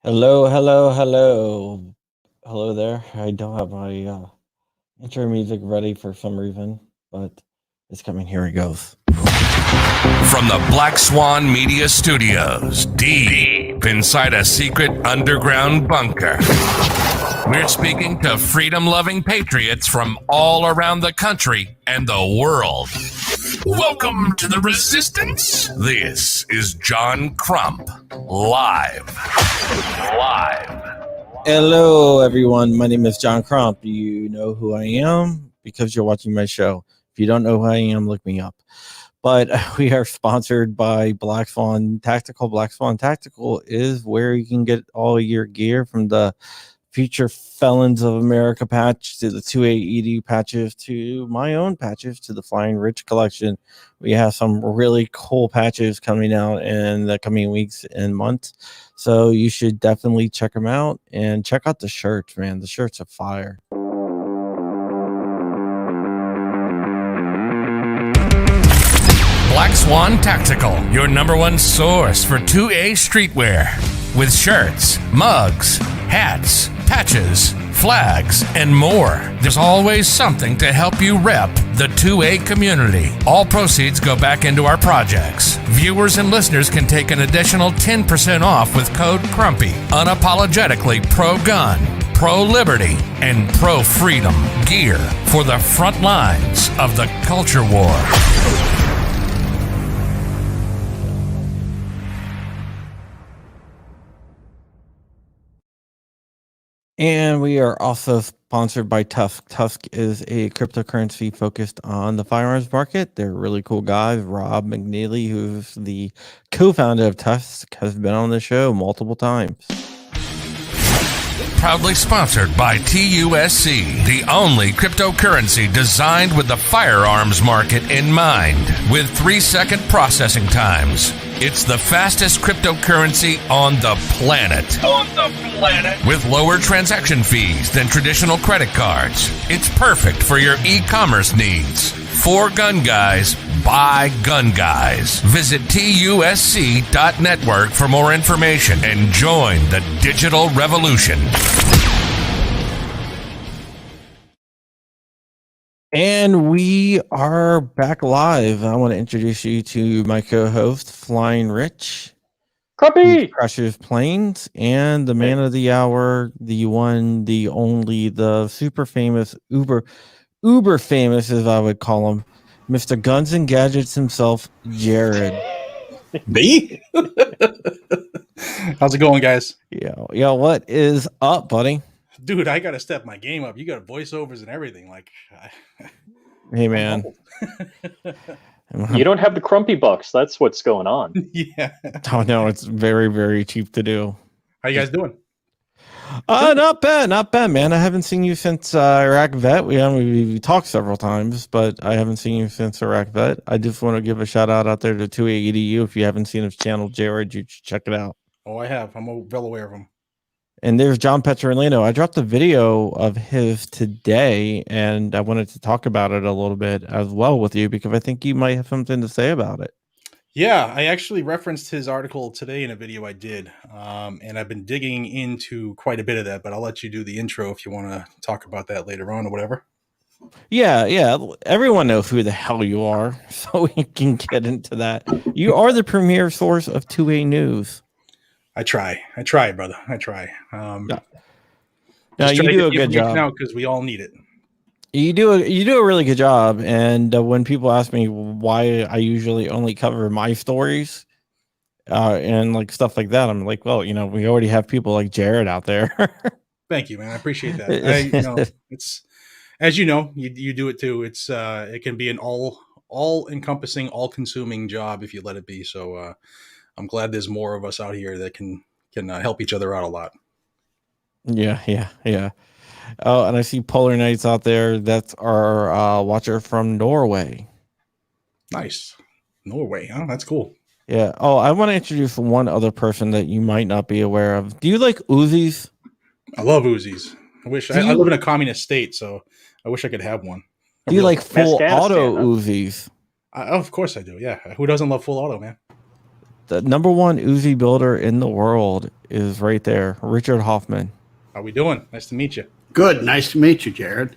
Hello, hello, hello. Hello there. I don't have my intro music ready for some reason, but it's coming. Here it goes. From the Black Swan Media Studios, deep inside a secret underground bunker, we're speaking to freedom-loving patriots from all around the country and the world. Welcome to the Resistance. This is John Crump, live. Hello, everyone. My name is John Crump. You know who I am because you're watching my show. If you don't know who I am, look me up. But we are sponsored by Black Swan Tactical. Black Swan Tactical is where you can get all your gear, from the Future Felons of America patch to the 2A EDU patches to my own patches to the Flying Rich collection. We have some really cool patches coming out in the coming weeks and months. So you should definitely check them out and check out the shirts, man. The shirts are fire. Black Swan Tactical, your number one source for 2A streetwear. With shirts, mugs, hats, patches, flags, and more. There's always something to help you rep the 2A community. All proceeds go back into our projects. Viewers and listeners can take an additional 10% off with code CRUMPY. Unapologetically pro-gun, pro-liberty, and pro-freedom gear for the front lines of the culture war. And we are also sponsored by Tusk. Tusk is a cryptocurrency focused on the firearms market. They're really cool guys. Rob McNeely, who's the co-founder of Tusk, has been on the show multiple times. Proudly sponsored by TUSC, the only cryptocurrency designed with the firearms market in mind, with 3-second processing times. It's the fastest cryptocurrency on the planet. With lower transaction fees than traditional credit cards. It's perfect for your e-commerce needs. For gun guys, by gun guys. Visit TUSC.network for more information and join the digital revolution. And we are back live. I want to introduce you to my co-host, Flying Rich. Crumpy! Crushes Planes, and the man of the hour, the one, the only, the super famous, uber famous, as I would call him, Mr. Guns and Gadgets himself, Jared. Me? How's it going, guys? Yeah, what is up, buddy? Dude, I gotta step my game up. You got voiceovers and everything. Hey, man. You don't have the Crumpy bucks. That's what's going on. Yeah. Oh, no, it's very, very cheap to do. How you guys doing? Not bad, man. I haven't seen you since Iraq Vet. We talked several times, but I haven't seen you since Iraq Vet. I just want to give a shout out there to 2A EDU. If you haven't seen his channel, Jared, you should check it out. Oh, I have. I'm well aware of him. And there's John Petrolino. I dropped a video of his today, and I wanted to talk about it a little bit as well with you, because I think you might have something to say about it. Yeah, I actually referenced his article today in a video I did, and I've been digging into quite a bit of that, but I'll let you do the intro if you want to talk about that later on or whatever. Yeah. Everyone knows who the hell you are, so we can get into that. You are the premier source of 2A news. I try, brother. I try. No, you do a good job now because we all need it. You do a really good job. And when people ask me why I usually only cover my stories and like stuff like that, I'm like, well, we already have people like Jared out there. Thank you, man. I appreciate that. It's, as you know, you do it too. It's it can be an all encompassing, all consuming job if you let it be. So I'm glad there's more of us out here that can help each other out a lot. Yeah. Oh, and I see Polar Knights out there. That's our watcher from Norway. Nice. Norway, huh? That's cool. Yeah. Oh, I want to introduce one other person that you might not be aware of. Do you like Uzis? I love Uzis. I live in a communist state, so I wish I could have one. Do you like full auto Uzis? Of course I do. Yeah. Who doesn't love full auto, man? the number one Uzi builder in the world is right there, Richard Hoffman. How we doing? Nice to meet you. Good. Nice to meet you, Jared.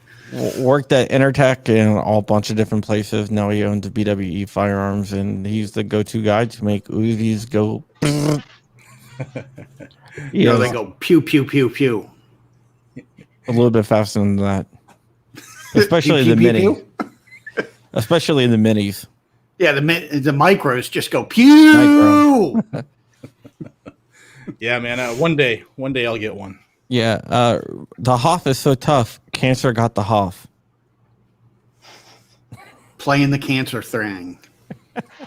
Worked at Intertech and a bunch of different places. Now he owns BWE Firearms, and he's the go-to guy to make Uzis go. They go pew, pew, pew, pew. A little bit faster than that. Especially the mini. Especially in the minis. Yeah, the micros just go pew. Yeah, man. One day I'll get one. Yeah, the Hoff is so tough. Cancer got the Hoff. Playing the cancer thing.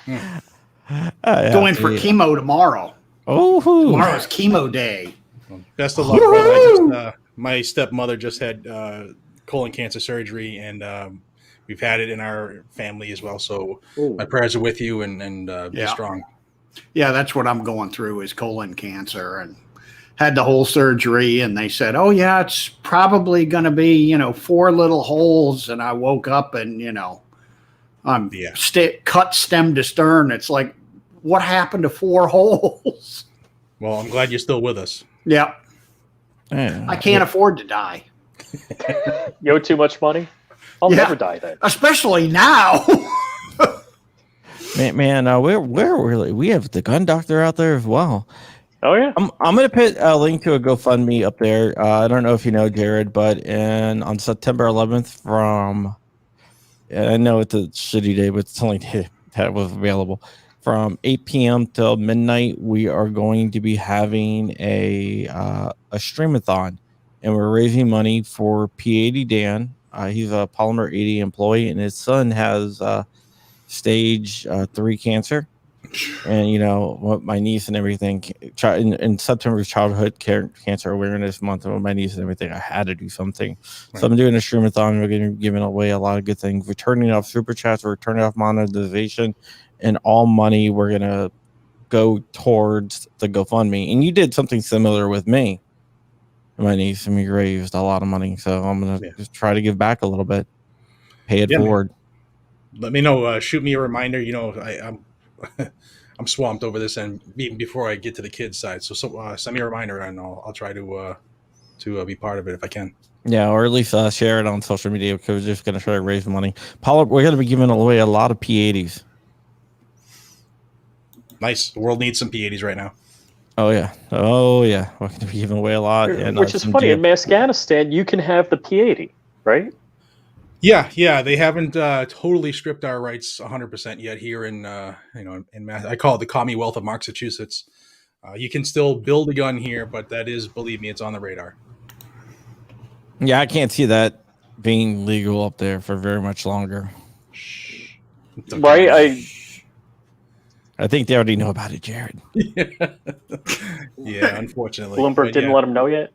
Going for chemo tomorrow. Oh, tomorrow's chemo day. Best of luck, brother. My stepmother just had colon cancer surgery, and we've had it in our family as well. So my prayers are with you, and be strong. Yeah, that's what I'm going through is colon cancer, and had the whole surgery, and they said, "Oh yeah, it's probably going to be 4 little holes." And I woke up, and I'm cut stem to stern. It's like, what happened to 4 holes? Well, I'm glad you're still with us. Yeah. I can't afford to die. You owe too much money? I'll never die then. Especially now. man, we have the gun doctor out there as well. Oh yeah. I'm going to put a link to a GoFundMe up there. I don't know if you know Jared, but on September 11th I know it's a shitty day, but it's the only day that was available. From 8 p.m. till midnight, we are going to be having a streamathon, and we're raising money for P80 Dan. He's a Polymer 80 employee, and his son has stage 3 cancer. And my niece and everything. In September's Childhood Cancer Awareness Month, with my niece and everything, I had to do something. Right. So I'm doing a streamathon. We're going to be giving away a lot of good things. We're turning off super chats. We're turning off monetization. And all money we're going to go towards the GoFundMe. And you did something similar with me. My niece and me raised a lot of money. So I'm going to just try to give back a little bit. Pay it forward. Man. Let me know. Shoot me a reminder. I'm swamped over this, and even before I get to the kids' side. So send me a reminder, and I'll try to be part of it if I can. Yeah, or at least share it on social media, because we're just going to try to raise money. Paul, we're going to be giving away a lot of P80s. Nice. The world needs some P80s right now. Oh yeah. We're going to be giving away a lot. Which is funny. In Afghanistan, you can have the P80, right? Yeah. They haven't totally stripped our rights 100% yet here in I call it the Commonwealth of Massachusetts. You can still build a gun here, but that is, believe me, it's on the radar. Yeah, I can't see that being legal up there for very much longer. Right? I think they already know about it, Jared. Yeah, unfortunately. Bloomberg didn't let them know yet?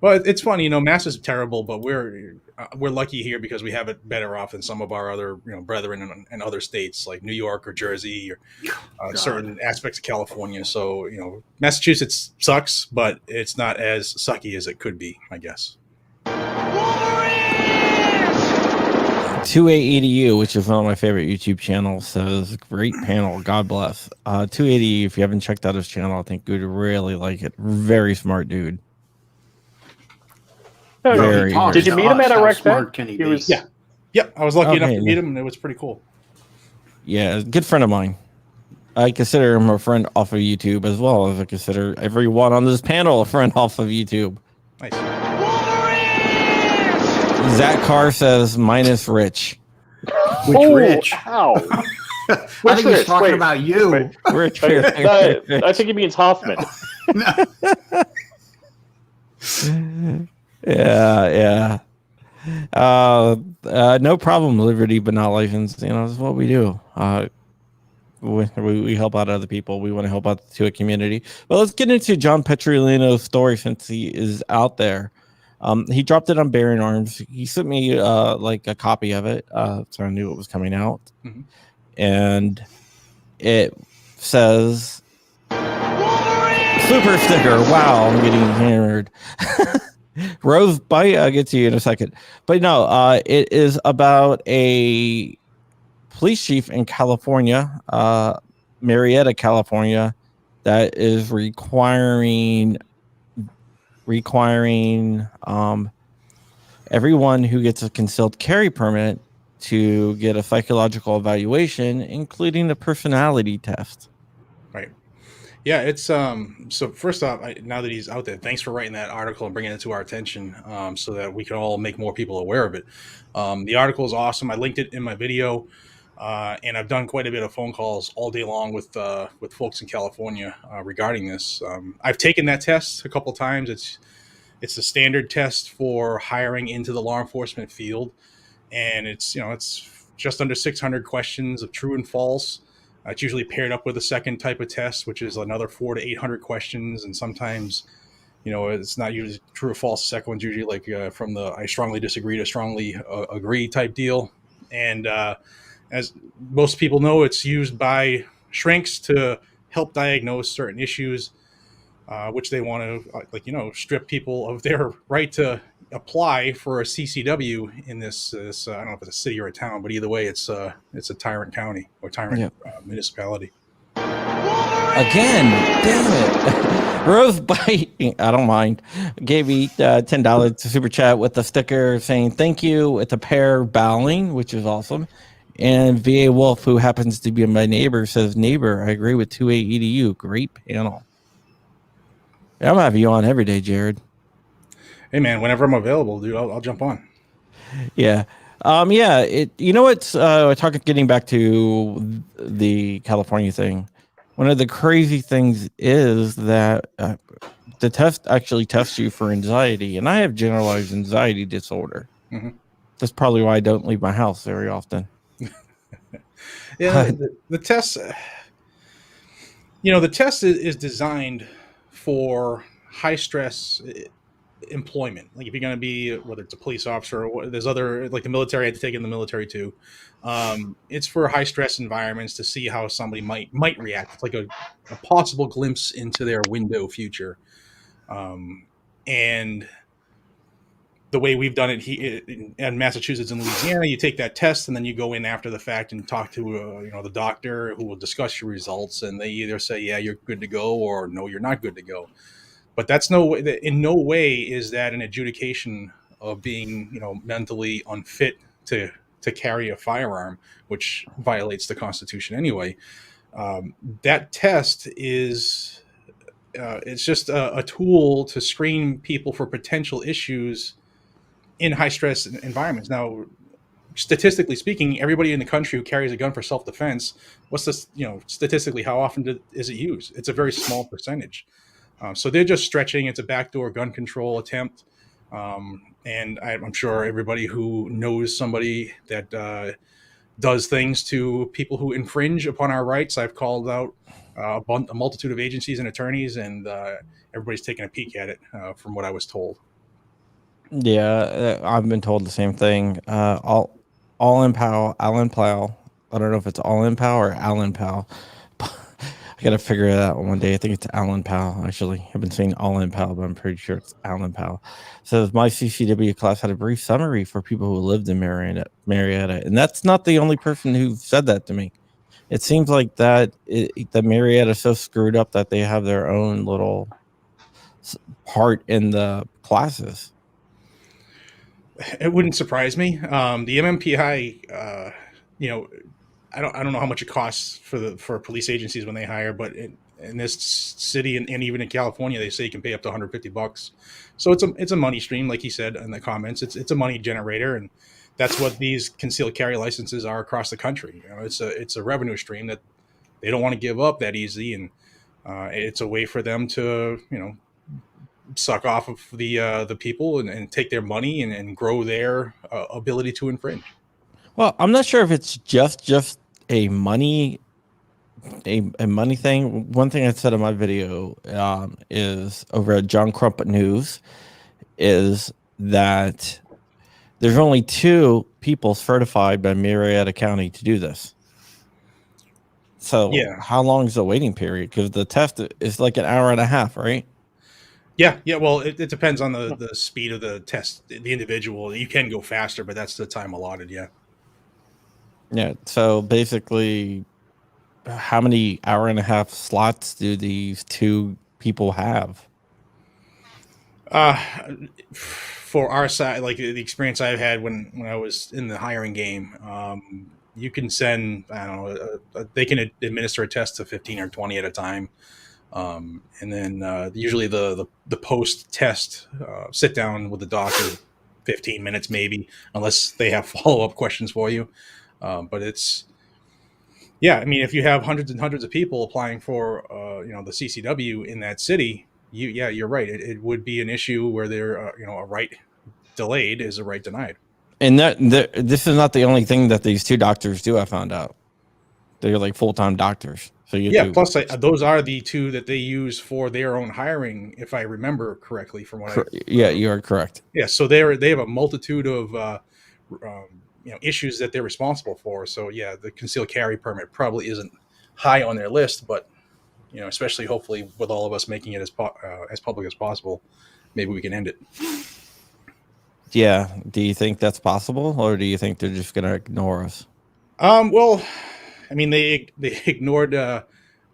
Well, it's funny, Mass is terrible, but we're lucky here because we have it better off than some of our other brethren in other states like New York or Jersey or certain aspects of California. So Massachusetts sucks, but it's not as sucky as it could be, I guess. 280U, which is one of my favorite YouTube channels, says great panel. God bless. 280U, if you haven't checked out his channel, I think you'd really like it. Very smart dude. Did you meet him at a rec event? Yeah. I was lucky enough to meet him, and it was pretty cool. Yeah, good friend of mine. I consider him a friend off of YouTube, as well as I consider everyone on this panel a friend off of YouTube. Nice. Zach Carr says minus Rich. Which Rich? How? I think he's talking about you. Rich. I think he means Hoffman. Yeah. No problem, Liberty, but not licensed. That's what we do. We help out other people. We want to help out the community. Well, let's get into John Petrolino's story since he is out there. He dropped it on Bearing Arms. He sent me like a copy of it, so I knew it was coming out. Mm-hmm. And it says super sticker. Wow, I'm getting hammered. Rose bite. I'll get to you in a second. But no, it is about a police chief in California Marietta, California, that is requiring everyone who gets a concealed carry permit to get a psychological evaluation, including the personality test. Right. Yeah, it's so first off, now that he's out there, thanks for writing that article and bringing it to our attention, so that we can all make more people aware of it. The article is awesome. I linked it in my video, and I've done quite a bit of phone calls all day long with folks in California regarding this. I've taken that test a couple times. It's a standard test for hiring into the law enforcement field, and it's just under 600 questions of true and false. It's usually paired up with a second type of test, which is another 400 to 800 questions. And sometimes, it's not usually true or false. The second one's usually like from the I strongly disagree to strongly agree type deal. And as most people know, it's used by shrinks to help diagnose certain issues, which they want to, strip people of their right to apply for a CCW in this I don't know if it's a city or a town, but either way, it's a tyrant county or tyrant municipality. Again, damn it. Rose Bite, I don't mind, gave me $10 to super chat with a sticker saying thank you with a pair bowing, which is awesome. And VA Wolf, who happens to be my neighbor, says, neighbor, I agree with 2A EDU. Great panel. I'm going to have you on every day, Jared. Hey man, whenever I'm available, dude, I'll jump on. Yeah. Getting back to the California thing, one of the crazy things is that the test actually tests you for anxiety, and I have generalized anxiety disorder. Mm-hmm. That's probably why I don't leave my house very often. Yeah, the test, the test is designed for high stress employment. Like if you're going to be, whether it's a police officer or there's other, like the military, I had to take in the military too. It's for high stress environments to see how somebody might react. It's like a possible glimpse into their window future. And the way we've done it in Massachusetts and Louisiana, you take that test and then you go in after the fact and talk to the doctor who will discuss your results, and they either say, yeah, you're good to go, or no, you're not good to go. But in no way is that an adjudication of being mentally unfit to carry a firearm, which violates the Constitution anyway. That test is it's just a tool to screen people for potential issues in high stress environments. Now, statistically speaking, everybody in the country who carries a gun for self-defense, what's this, statistically, how often is it used? It's a very small percentage. So they're just stretching. It's a backdoor gun control attempt. And I'm sure everybody who knows somebody that does things to people who infringe upon our rights, I've called out a multitude of agencies and attorneys, and everybody's taking a peek at it from what I was told. Yeah, I've been told the same thing. All in Powell, Alan Powell. I don't know if it's All in Powell or Alan Powell. I got to figure it out one day. I think it's Alan Powell, actually. I've been saying All in Powell, but I'm pretty sure it's Alan Powell. So my CCW class had a brief summary for people who lived in Marietta. And that's not the only person who said that to me. It seems like that Marietta is so screwed up that they have their own little part in the classes. It wouldn't surprise me. The MMPI, I don't know how much it costs for police agencies when they hire, but in this city and even in California, they say you can pay up to $150. So it's a money stream, like he said in the comments. It's a money generator, and that's what these concealed carry licenses are across the country. It's a revenue stream that they don't want to give up that easy, and it's a way for them to suck off of the people and take their money and grow their ability to infringe. Well, I'm not sure if it's just a money thing. One thing I said in my video is over at John Crump News is that there's only 2 people certified by Marietta County to do this. So how long is the waiting period? Because the test is like an hour and a half, right? Yeah. Well, it depends on the speed of the test, the individual. You can go faster, but that's the time allotted. Yeah. Yeah. So basically, how many hour-and-a-half slots do these two people have? For our side, like the experience I've had when I was in the hiring game, you can send, I don't know, they can administer a test to 15 or 20 at a time. And then usually the post test sit down with the doctor, 15 minutes maybe, unless they have follow-up questions for you. But it's, yeah, I mean, if you have hundreds and hundreds of people applying for the CCW in that city, you're right. It would be an issue where they're a right delayed is a right denied. And this is not the only thing that these two doctors do. I found out they're like full-time doctors. So Plus those are the two that they use for their own hiring, if I remember correctly. From what you are correct. Yeah, so they have a multitude of issues that they're responsible for. So yeah, the concealed carry permit probably isn't high on their list, but especially hopefully with all of us making it as public as possible, maybe we can end it. Yeah. Do you think that's possible, or do you think they're just going to ignore us? Well, I mean, they ignored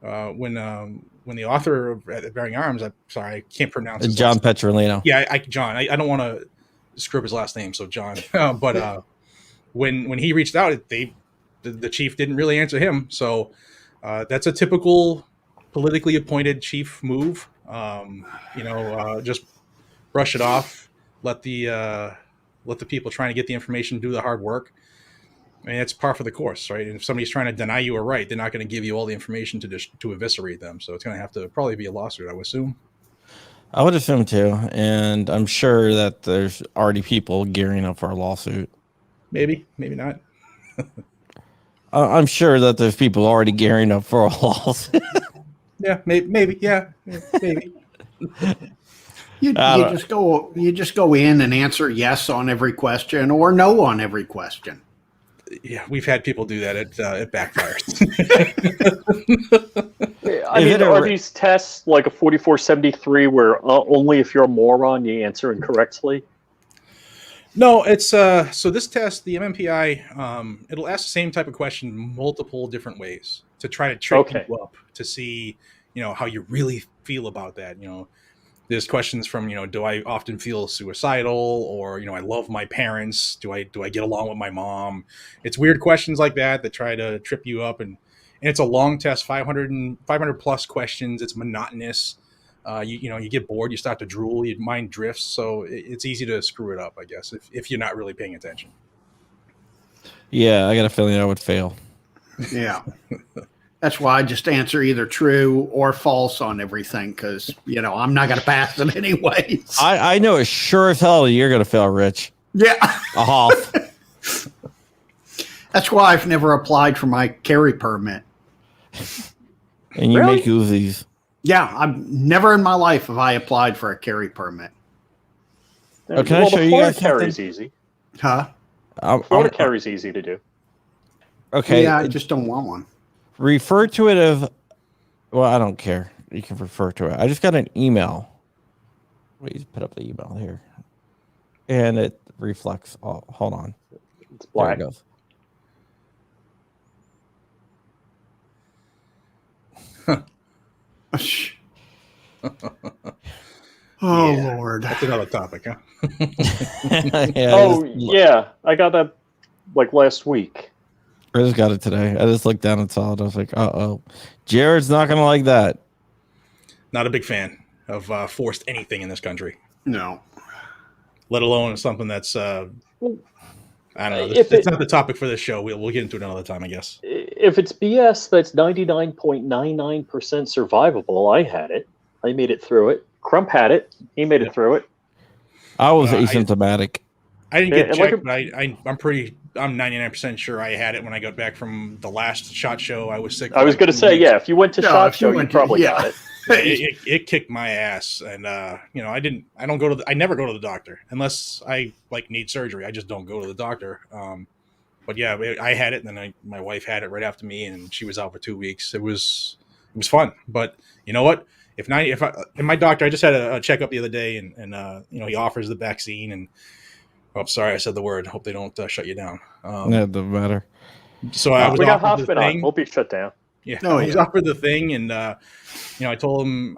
when the author of At Bearing Arms, I'm sorry, I can't pronounce his John last name. Petrolino. Yeah, John. I don't want to screw up his last name, so John. But when he reached out, the chief didn't really answer him. So that's a typical politically appointed chief move. Just brush it off. Let the people trying to get the information do the hard work. I mean, it's par for the course, right? And if somebody's trying to deny you a right, they're not going to give you all the information to eviscerate them. So it's going to have to probably be a lawsuit, I would assume. I would assume too, and I'm sure that there's already people gearing up for a lawsuit. Maybe not. I'm sure that there's people already gearing up for a lawsuit. Yeah, maybe. Yeah, maybe. You just go in and answer yes on every question or no on every question. Yeah, we've had people do that. It backfires. I mean, are these tests like a 4473 where only if you're a moron you answer incorrectly? No, it's so this test, the MMPI, it'll ask the same type of question multiple different ways to try to trick people up to see, how you really feel about that. There's questions from, do I often feel suicidal, or, I love my parents. Do I get along with my mom? It's weird questions like that try to trip you up. And it's a long test, 500 plus questions. It's monotonous. You get bored, you start to drool, your mind drifts. So it's easy to screw it up, I guess, if you're not really paying attention. Yeah, I got a feeling I would fail. Yeah. That's why I just answer either true or false on everything, because, I'm not going to pass it anyways. I know as sure as hell you're going to fail, Rich. Yeah. A half. That's why I've never applied for my carry permit. And you make Uzis. Yeah, I've never in my life have I applied for a carry permit. Can I show you guys carry's something? Easy. Huh? Florida carry's easy to do. Okay. Yeah, I just don't want one. Refer to it as, well, I don't care. You can refer to it. I just got an email. Wait, put up the email here. And it reflects. Oh, hold on. It's black. There it goes. Lord. That's another topic, huh? Yeah. I got that like last week. I just got it today. I just looked down and saw it. I was like, uh-oh. Jared's not going to like that. Not a big fan of forced anything in this country. No. Let alone something that's, I don't know. It's not the topic for this show. We'll get into it another time, I guess. If it's BS that's 99.99% survivable, I had it. I made it through it. Crump had it. He made it through it. I was asymptomatic. I didn't get checked, but I'm 99% sure I had it when I got back from the last SHOT Show. I was sick. I was going to say, if you went to SHOT Show, you probably got it. It kicked my ass, and I never go to the doctor unless I need surgery. I just don't go to the doctor. But yeah, I had it, and then my wife had it right after me, and she was out for 2 weeks. It was fun, but you know what? And my doctor, I just had a checkup the other day, and he offers the vaccine, and sorry, I said the word. Hope they don't shut you down. That doesn't matter. So I was we got Hoffman on. We'll be shut down. Yeah, Oh, I was yeah. offered the thing, and I told him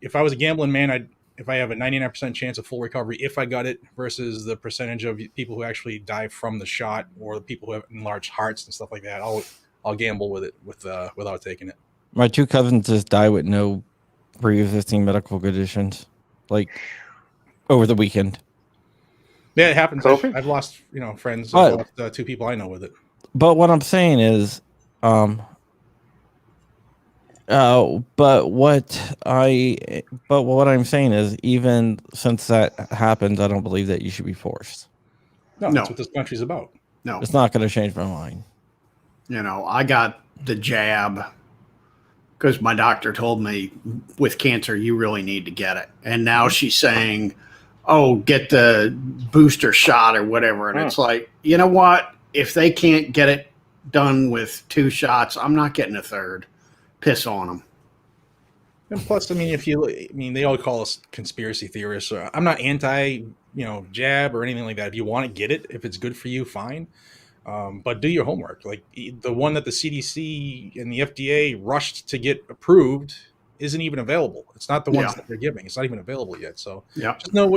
if I was a gambling man, if I have a 99% chance of full recovery if I got it versus the percentage of people who actually die from the shot or the people who have enlarged hearts and stuff like that, I'll gamble with it without taking it. My 2 cousins just died with no pre-existing medical conditions, like over the weekend. Yeah, it happens. COVID? I've lost friends. But- I've lost 2 people I know with it. But what I'm saying is, but what I'm saying is, even since that happens, I don't believe that you should be forced. No, No. that's what this country's about. No, It's not going to change my mind. I got the jab because my doctor told me with cancer, you really need to get it. And now she's saying, oh, get the booster shot or whatever. And it's like, you know what? If they can't get it done with 2 shots, I'm not getting a third. Piss on them. And plus, they all call us conspiracy theorists. So I'm not anti, jab or anything like that. If you want to get it, if it's good for you, fine. But do your homework. Like the one that the CDC and the FDA rushed to get approved isn't even available. It's not the ones that they're giving. It's not even available yet. So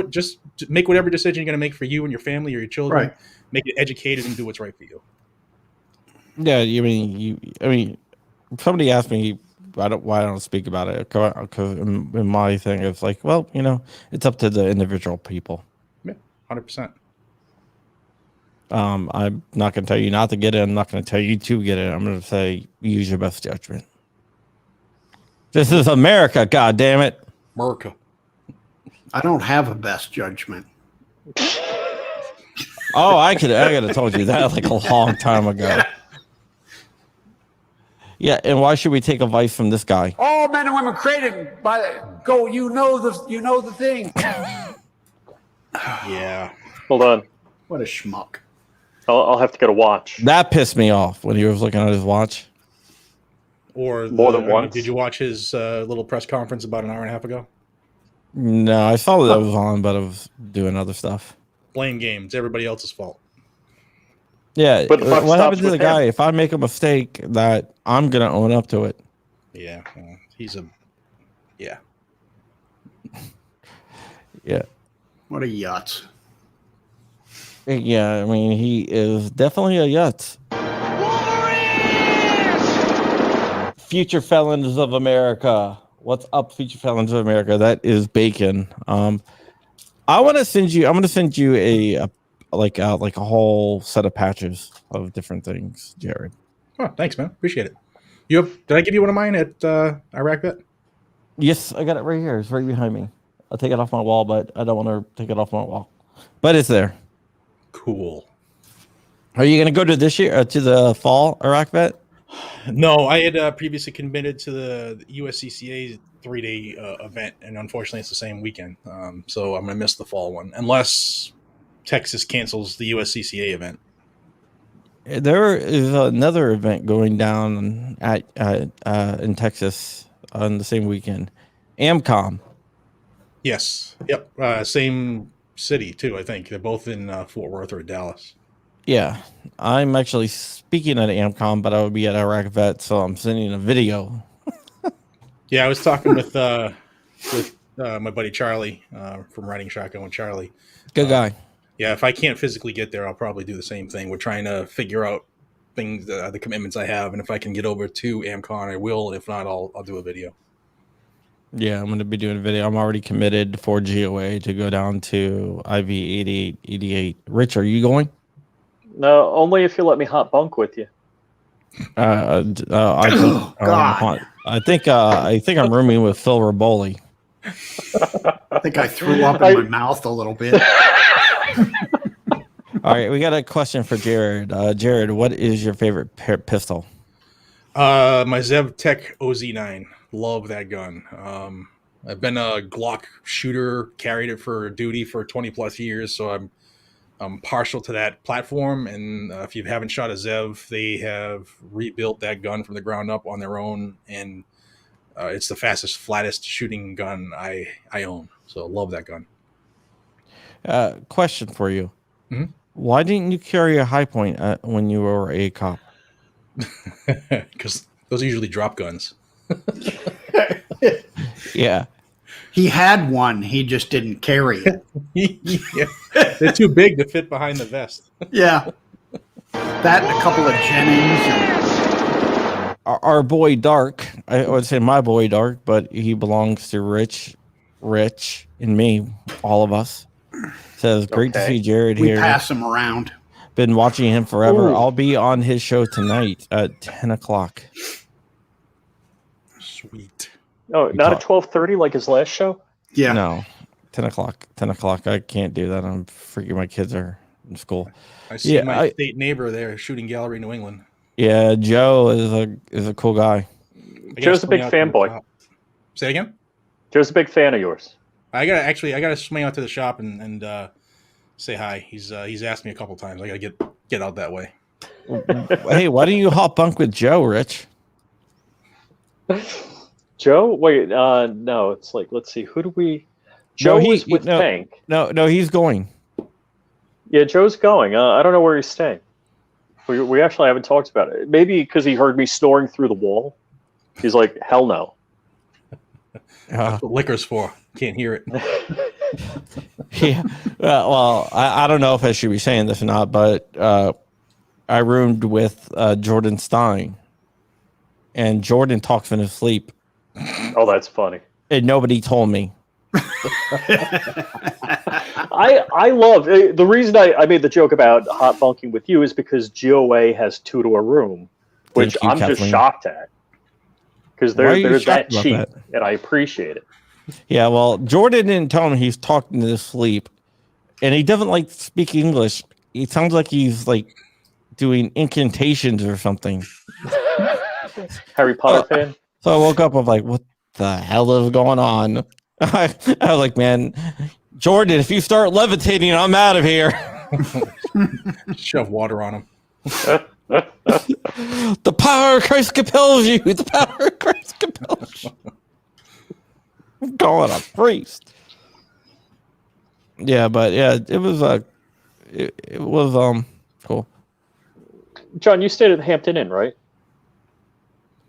just make whatever decision you're going to make for you and your family or your children. Right. Make it educated and do what's right for you. Yeah, somebody asked me why I don't speak about it because in my thing it's like, well, it's up to the individual people. Yeah, 100%. I'm not going to tell you not to get it. I'm not going to tell you to get it. I'm going to say use your best judgment. This is America, God damn it. America. I don't have a best judgment. Oh, I could have told you that like a long time ago. Yeah, and why should we take advice from this guy? All men and women created by go. You know the thing. Yeah. Hold on. What a schmuck. I'll have to get a watch. That pissed me off when he was looking at his watch. Or More than once. Did you watch his little press conference about an hour and a half ago? No, I saw that was on, but I was doing other stuff. Blame game. It's everybody else's fault. Yeah, But the buck what stops happens to the with guy him. if I make a mistake that I'm gonna own up to it? Yeah, he's a yeah. Yeah, What a yutz. yeah. I mean, he is definitely a yutz. Future Felons of America. What's up, Future Felons of America? That is Bacon. I'm gonna send you a whole set of patches of different things, Jared. Oh, thanks, man. Appreciate it. Did I give you one of mine at Iraq Bet? Yes, I got it right here. It's right behind me. I'll take it off my wall, but I don't want to take it off my wall. But it's there. Cool. Are you gonna go to this year to the fall Iraq Bet? No, I had previously committed to the USCCA 3-day event, and unfortunately, it's the same weekend. So I'm gonna miss the fall one unless Texas cancels the USCCA event. There is another event going down in Texas on the same weekend. AmCom. Yes. Yep. Same city too. I think they're both in Fort Worth or Dallas. Yeah, I'm actually speaking at AmCom, but I would be at Iraq Vet, so I'm sending a video. Yeah, I was talking with my buddy Charlie from Riding Shotgun with Charlie. Good guy. Yeah, if I can't physically get there, I'll probably do the same thing. We're trying to figure out things, the commitments I have, and if I can get over to AmCon, I will. And if not, I'll do a video. Yeah, I'm going to be doing a video. I'm already committed for GOA to go down to IV 8888. Rich, are you going? No, only if you let me hot bunk with you. I think I'm rooming with Phil Raboli. I think I threw up in my mouth a little bit. All right, we got a question for Jared. Jared, what is your favorite pistol? My Zev Tech OZ9. Love that gun. I've been a Glock shooter, carried it for duty for 20 plus years, so I'm partial to that platform. And if you haven't shot a Zev, they have rebuilt that gun from the ground up on their own, and it's the fastest, flattest shooting gun I own. So love that gun. Question for you. Mm-hmm. Why didn't you carry a high point when you were a cop? Because Those are usually drop guns. Yeah. He had one. He just didn't carry it. Yeah. They're too big to fit behind the vest. Yeah. That and a couple of Jennings. And Our boy Dark, I would say my boy Dark, but he belongs to Rich, and me, all of us. Says, great to Okay. see Jared we here. pass him around. Been watching him forever. Ooh. I'll be on his show tonight at 10 o'clock. Sweet. Oh, not at 12:30 like his last show? Yeah. No, 10 o'clock. 10 o'clock. I can't do that. I'm freaking, my kids are in school. I see Yeah, my state neighbor there, Shooting Gallery, New England. Yeah, Joe is a cool guy. Joe's a big fanboy. Say again? Joe's a big fan of yours. I gotta swing out to the shop and say hi. He's asked me a couple times. I gotta get out that way. Hey, why don't you hop bunk with Joe, Rich? Joe? Wait, no, it's like, let's see, who do we... Joe is with Tank. No, he's going. Yeah, Joe's going. I don't know where he's staying. We actually haven't talked about it. Maybe because he heard me snoring through the wall. He's like, hell no. That's what liquor's for. Can't hear it. Yeah. Well, I don't know if I should be saying this or not, but I roomed with Jordan Stein, and Jordan talks in his sleep, Oh, that's funny. and nobody told me. I love the reason I made the joke about hot bunking with you is because GOA has 2 to a room, which Thank you, I'm just Kathleen. shocked at because Why are you they're that shocked about cheap, that? and I appreciate it. Yeah, well, Jordan didn't tell me he's talking in his sleep, and he doesn't like speak English. It sounds like he's like doing incantations or something. Harry Potter fan. So I woke up, I'm like, what the hell is going on? I was like, man, Jordan, if you start levitating, I'm out of here. Shove water on him. The power of Christ compels you. The power of Christ compels you. I'm calling a priest. Yeah, but yeah, it was cool. John, you stayed at the Hampton Inn, right?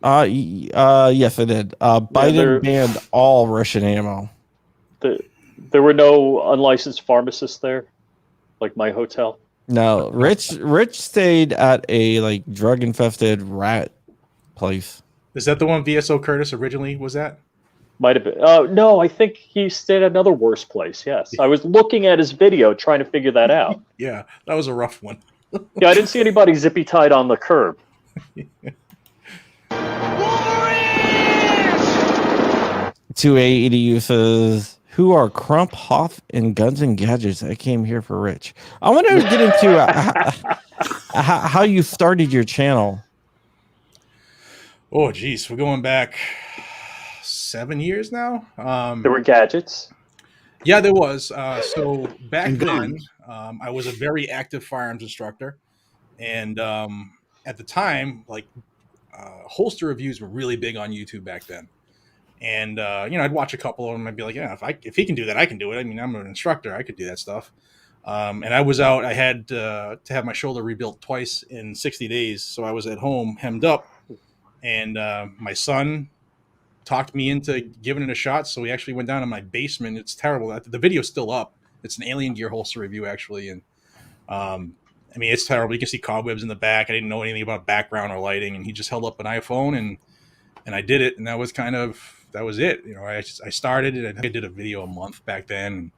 Yes, I did. Biden banned all Russian ammo. There were no unlicensed pharmacists there, like my hotel. No, Rich stayed at a like drug infested rat place. Is that the one VSO Curtis originally was at? Might have been. No, I think he stayed at another worse place. Yes, I was looking at his video trying to figure that out. Yeah, that was a rough one. Yeah, I didn't see anybody zippy tied on the curb. 280 says, who are Crump, Hoff, and Guns and Gadgets? I came here for Rich. I want to get into how you started your channel. Oh, geez. We're going back 7 years now. There were gadgets. Yeah, there was. So back And then, guns. I was a very active firearms instructor. And at the time, like holster reviews were really big on YouTube back then. And, I'd watch a couple of them. I'd be like, yeah, if he can do that, I can do it. I mean, I'm an instructor. I could do that stuff. And I was out. I had to have my shoulder rebuilt twice in 60 days. So I was at home hemmed up. And my son talked me into giving it a shot. So we actually went down in my basement. It's terrible. The video's still up. It's an Alien Gear holster review, actually. And I mean, it's terrible. You can see cobwebs in the back. I didn't know anything about background or lighting. And he just held up an iPhone and I did it. And that was it. I started it. I did a video a month back then.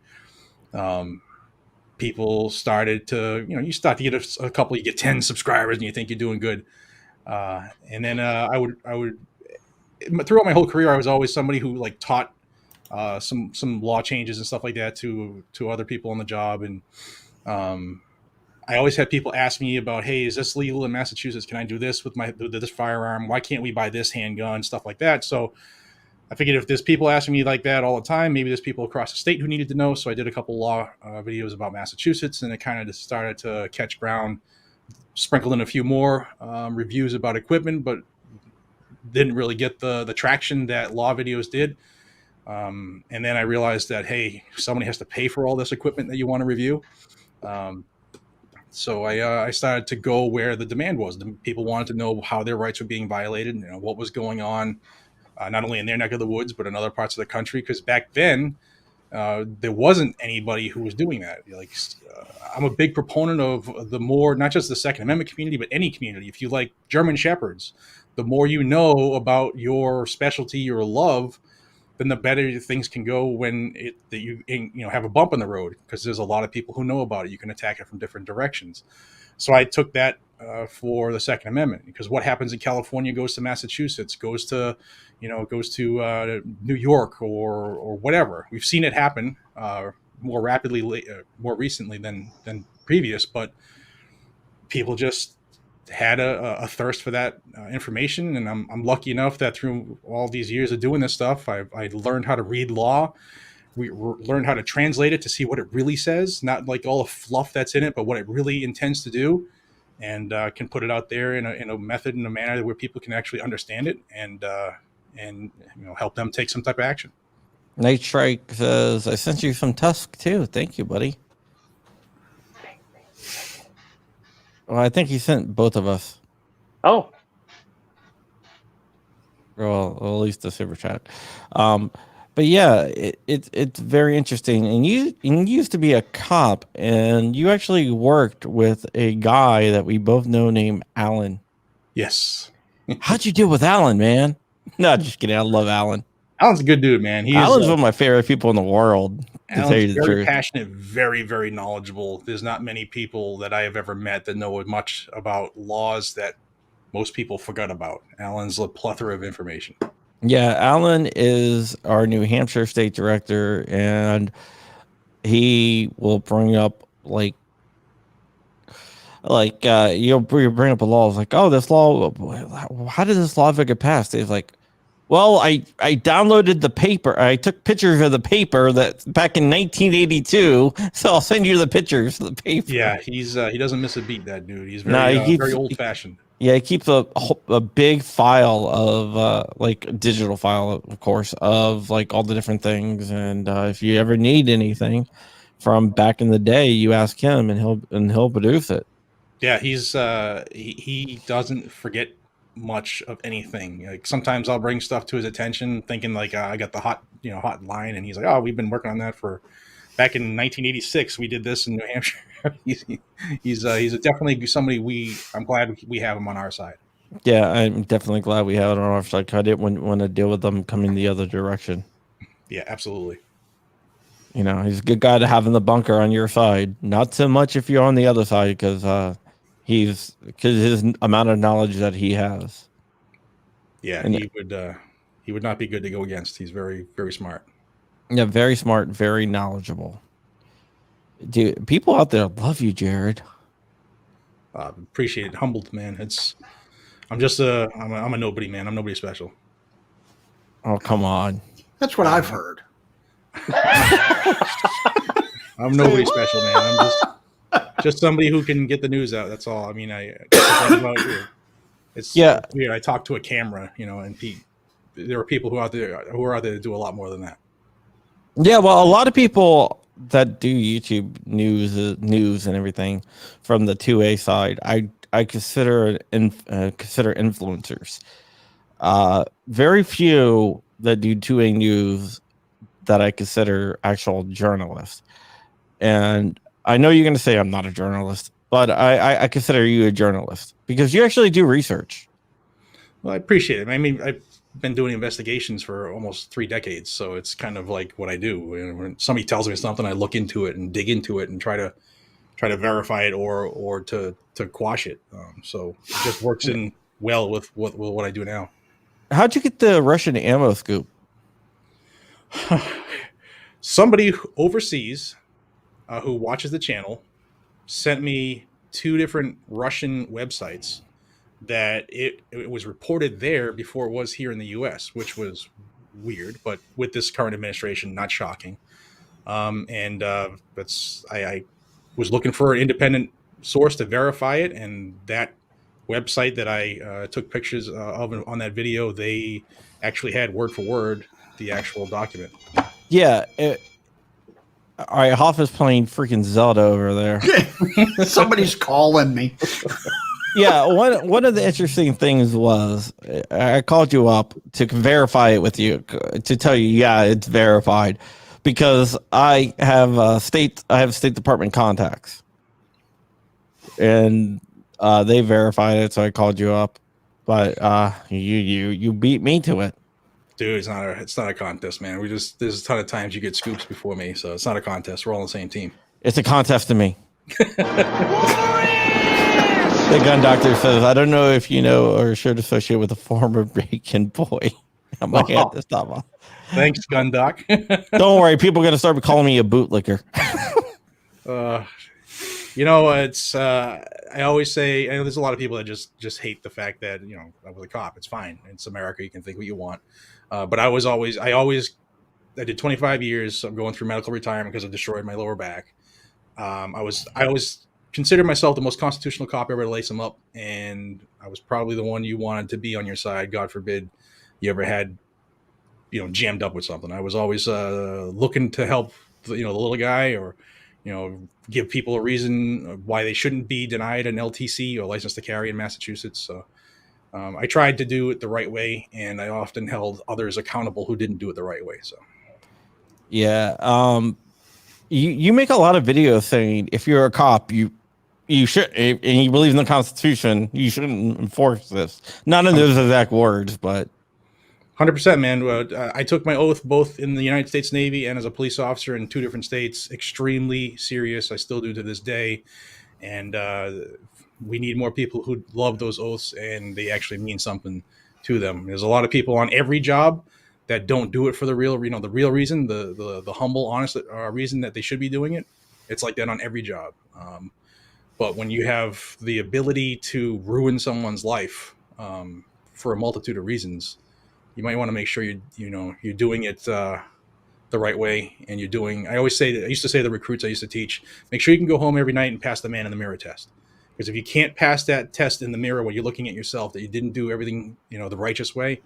People started to, you start to get a couple, you get 10 subscribers and you think you're doing good. And then I would throughout my whole career, I was always somebody who like taught some law changes and stuff like that to other people on the job. And I always had people ask me about, hey, is this legal in Massachusetts? Can I do this with this firearm? Why can't we buy this handgun? Stuff like that. So I figured if there's people asking me like that all the time, maybe there's people across the state who needed to know. So I did a couple law videos about Massachusetts, and it kind of just started to catch ground. Sprinkled in a few more reviews about equipment, but didn't really get the traction that law videos did. And then I realized that, hey, somebody has to pay for all this equipment that you want to review. So I started to go where the demand was. The people wanted to know how their rights were being violated, what was going on, not only in their neck of the woods, but in other parts of the country. Because back then, there wasn't anybody who was doing that. I'm a big proponent of the more, not just the Second Amendment community, but any community. If you like German Shepherds, the more you know about your specialty, your love, then the better things can go when you have a bump in the road, because there's a lot of people who know about it. You can attack it from different directions. So I took that for the Second Amendment, because what happens in California goes to Massachusetts, goes to New York or whatever. We've seen it happen more rapidly, more recently than previous, but people just had a thirst for that information, and I'm lucky enough that through all these years of doing this stuff, I learned how to read law. We learned how to translate it to see what it really says, not like all the fluff that's in it, but what it really intends to do, and can put it out there in a method, in a manner where people can actually understand it, and help them take some type of action. Night Strike says, I sent you some Tusk too. Thank you, buddy. Well, I think he sent both of us. Oh. Well, at least the super chat. But yeah, it's very interesting. And you used to be a cop, and you actually worked with a guy that we both know named Alan. Yes. How'd you deal with Alan, man? No, just kidding. I love Alan. Alan's a good dude, man. Alan's one of my favorite people in the world. Alan's very passionate, very, very knowledgeable. There's not many people that I have ever met that know much about laws that most people forgot about. Alan's a plethora of information. Yeah, Alan is our New Hampshire state director, and he will bring up you'll bring up a law. It's like, oh, this law, how did this law ever get passed? It's like, well, I downloaded the paper. I took pictures of the paper that back in 1982. So I'll send you the pictures of the paper. Yeah, he doesn't miss a beat, that dude. He's very old fashioned. Yeah, he keeps a big file of a digital file, of course, of like all the different things. And if you ever need anything from back in the day, you ask him, and he'll produce it. Yeah, he doesn't forget much of anything. Like sometimes I'll bring stuff to his attention thinking like I got the hot line, and he's like, oh, we've been working on that for back in 1986. We did this in New Hampshire. he's definitely somebody I'm glad we have him on our side. Yeah, I'm definitely glad we have it on our side. I didn't want to deal with them coming the other direction. Yeah, absolutely. He's a good guy to have in the bunker on your side. Not so much if you're on the other side, because his amount of knowledge that he has. Yeah, and he would not be good to go against. He's very, very smart. Yeah, very smart, very knowledgeable. Dude, people out there love you, Jared. Appreciate it. Humbled, man. I'm a nobody, man. I'm nobody special. Oh, come on. That's what I've heard. I'm nobody special, man. I'm just somebody who can get the news out. That's all. I mean, it's weird. I talk to a camera, and there are people who are out there to do a lot more than that. Yeah, well, a lot of people that do YouTube news and everything from the 2A side, I consider influencers. Very few that do 2A news that I consider actual journalists. And I know you're going to say I'm not a journalist, but I consider you a journalist because you actually do research. Well, I appreciate it. I mean, I've been doing investigations for almost 3 decades, so it's kind of like what I do. When somebody tells me something, I look into it and dig into it and try to verify it or to quash it. So it just works in well with what I do now. How'd you get the Russian ammo scoop? Somebody overseas who watches the channel sent me 2 different Russian websites that it was reported there before it was here in the U.S., which was weird, but with this current administration, not shocking. I was looking for an independent source to verify it, and that website that I took pictures of on that video, they actually had word for word the actual document. Yeah, All right, Hoff is playing freaking Zelda over there. Somebody's calling me. Yeah, one of the interesting things was I called you up to verify it with you, to tell you, yeah, it's verified, because I have State Department contacts, and they verified it, so I called you up. But you beat me to it. Dude, it's not a contest, man. There's a ton of times you get scoops before me, so it's not a contest. We're all on the same team. It's a contest to me. The gun doctor says, I don't know if you know or should associate with a former bacon boy. I might have to stop off. Thanks, gun doc. Don't worry, people are going to start calling me a bootlicker. It's I always say, I know there's a lot of people that just hate the fact that, I was a cop. It's fine. It's America. You can think what you want. But I did 25 years. I'm going through medical retirement because I destroyed my lower back. I always considered myself the most constitutional cop ever to lace them up. And I was probably the one you wanted to be on your side. God forbid you ever had, jammed up with something. I was always looking to help the little guy, or, give people a reason why they shouldn't be denied an LTC or license to carry in Massachusetts. So I tried to do it the right way, and I often held others accountable who didn't do it the right way. So, yeah. You make a lot of videos saying if you're a cop, you should, and you believe in the Constitution, you shouldn't enforce this. Not in those exact words, but 100%, man. I took my oath both in the United States Navy and as a police officer in 2 different states. Extremely serious. I still do to this day. And we need more people who love those oaths and they actually mean something to them. There's a lot of people on every job that don't do it for the real reason, the humble, honest reason that they should be doing it. It's like that on every job. But when you have the ability to ruin someone's life for a multitude of reasons, you might want to make sure you're doing it the right way. And I used to say to the recruits I used to teach, make sure you can go home every night and pass the man in the mirror test. Because if you can't pass that test in the mirror when you're looking at yourself, that you didn't do everything, the righteous way,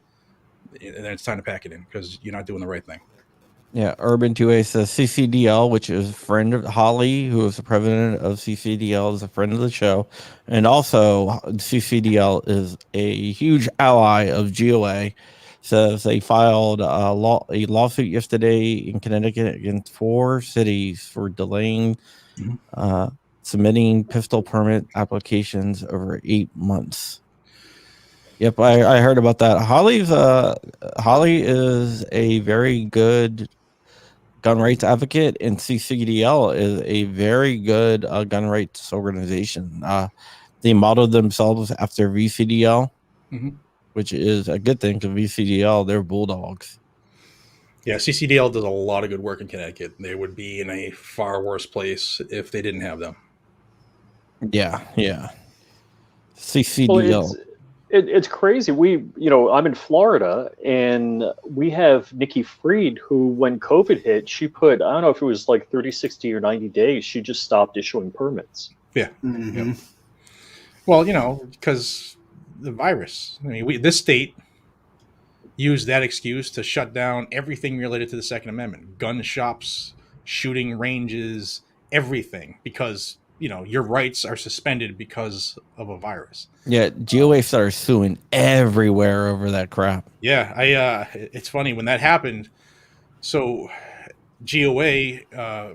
then it's time to pack it in because you're not doing the right thing. yeah. Urban 2A says CCDL, which is a friend of Holly, who is the president of CCDL, is a friend of the show. And also CCDL is a huge ally of GOA. Says they filed a lawsuit yesterday in Connecticut against 4 cities for delaying submitting pistol permit applications over 8 months. Yep, I heard about that. Holly is a very good gun rights advocate, and CCDL is a very good gun rights organization. They modeled themselves after VCDL. Which is a good thing because VCDL, they're bulldogs. Yeah, CCDL does a lot of good work in Connecticut. They would be in a far worse place if they didn't have them. Yeah. CCDL. Well, it's crazy. I'm in Florida, and we have Nikki Fried, who, when COVID hit, she put, I don't know if it was like 30, 60, or 90 days, she just stopped issuing permits. Yeah. Mm-hmm. Yeah. Well, because the virus. I mean, this state used that excuse to shut down everything related to the Second Amendment, gun shops, shooting ranges, everything, because your rights are suspended because of a virus. Yeah, GOA started suing everywhere over that crap. Yeah, it's funny when that happened. So GOA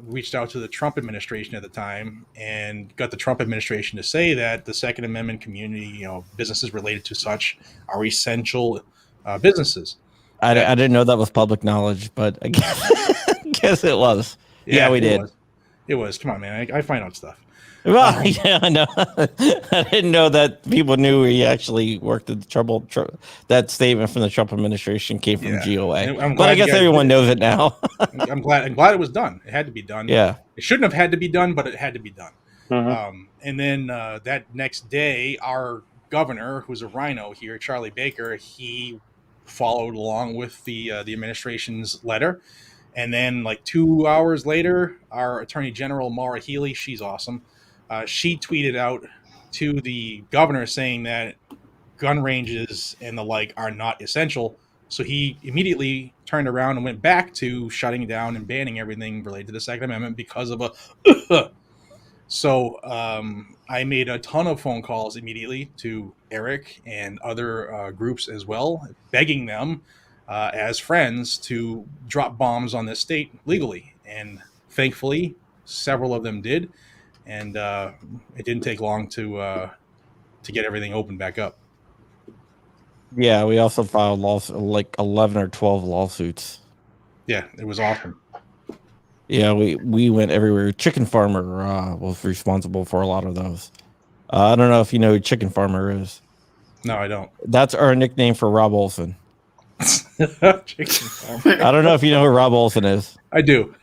reached out to the Trump administration at the time and got the Trump administration to say that the Second Amendment community, businesses related to such are essential businesses. I didn't know that was public knowledge, but I guess it was. Yeah, we did. It was. Come on, man. I find out stuff. Well, yeah, I know. I didn't know that people knew he actually worked at the trouble. That statement from the Trump administration came from GOA. But I guess everyone knows it now. I'm glad it was done. It had to be done. Yeah. It shouldn't have had to be done, but it had to be done. Mm-hmm. And then that next day, our governor, who's a rhino here, Charlie Baker, he followed along with the administration's letter. And then like 2 hours later, our Attorney General, Maura Healey, she's awesome. She tweeted out to the governor saying that gun ranges and the like are not essential. So he immediately turned around and went back to shutting down and banning everything related to the Second Amendment because of a. So I made a ton of phone calls immediately to Eric and other groups as well, begging them as friends to drop bombs on this state legally. And thankfully, several of them did, and it didn't take long to get everything opened back up. Yeah, we also filed like 11 or 12 lawsuits. Yeah, it was awesome. Yeah, we went everywhere. Chicken Farmer was responsible for a lot of those. I don't know if you know who Chicken Farmer is. No, I don't. That's our nickname for Rob Olson. Chicken farmer. I don't know if you know who Rob Olson is. I do.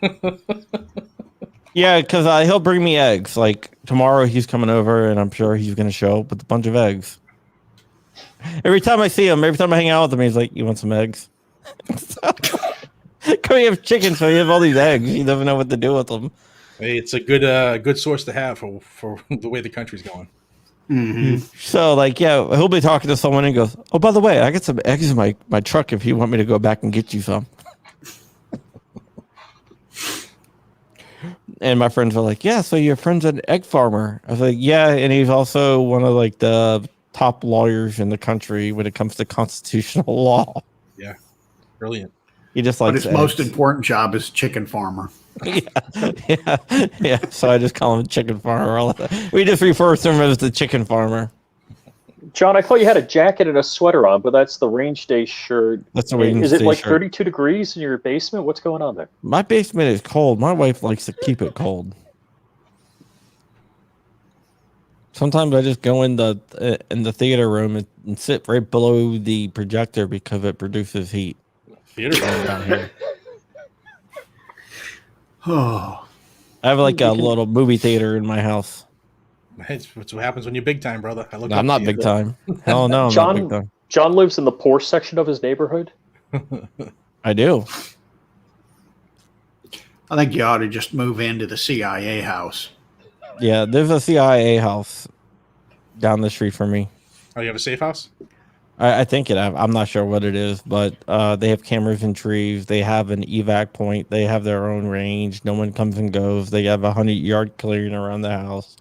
Yeah, because he'll bring me eggs. Like tomorrow he's coming over, and I'm sure he's going to show up with a bunch of eggs. Every time I see him, every time I hang out with him, he's like, "You want some eggs?" We have chicken, so he has all these eggs. He doesn't know what to do with them. Hey, it's a good source to have for the way the country's going. Mm-hmm. So, like, yeah, he'll be talking to someone and goes, "Oh, by the way, I got some eggs in my truck if you want me to go back and get you some." And my friends were like, "Yeah, so your friend's an egg farmer." I was like, "Yeah, and he's also one of like the top lawyers in the country when it comes to constitutional law." Yeah, brilliant. He just But likes his most important job is chicken farmer. yeah. So I just call him chicken farmer. We just refer to him as the chicken farmer. John, I thought you had a jacket and a sweater on, but that's the range day shirt. That's the range Is it day like shirt. 32 degrees in your basement? What's going on there? My basement is cold. My wife likes to keep it cold. Sometimes I just go in the theater room and sit right below the projector because it produces heat. Theater down here. Oh, I have like a little movie theater in my house. It's what happens when you're big time, brother. No, I'm not big time. Hell no, I'm not big time. John lives in the poor section of his neighborhood. I do. I think you ought to just move into the CIA house. Yeah, there's a CIA house down the street from me. Oh, you have a safe house? I think I'm not sure what it is, but they have cameras in trees. They have an evac point. They have their own range. No one comes and goes. They have 100-yard clearing around the house.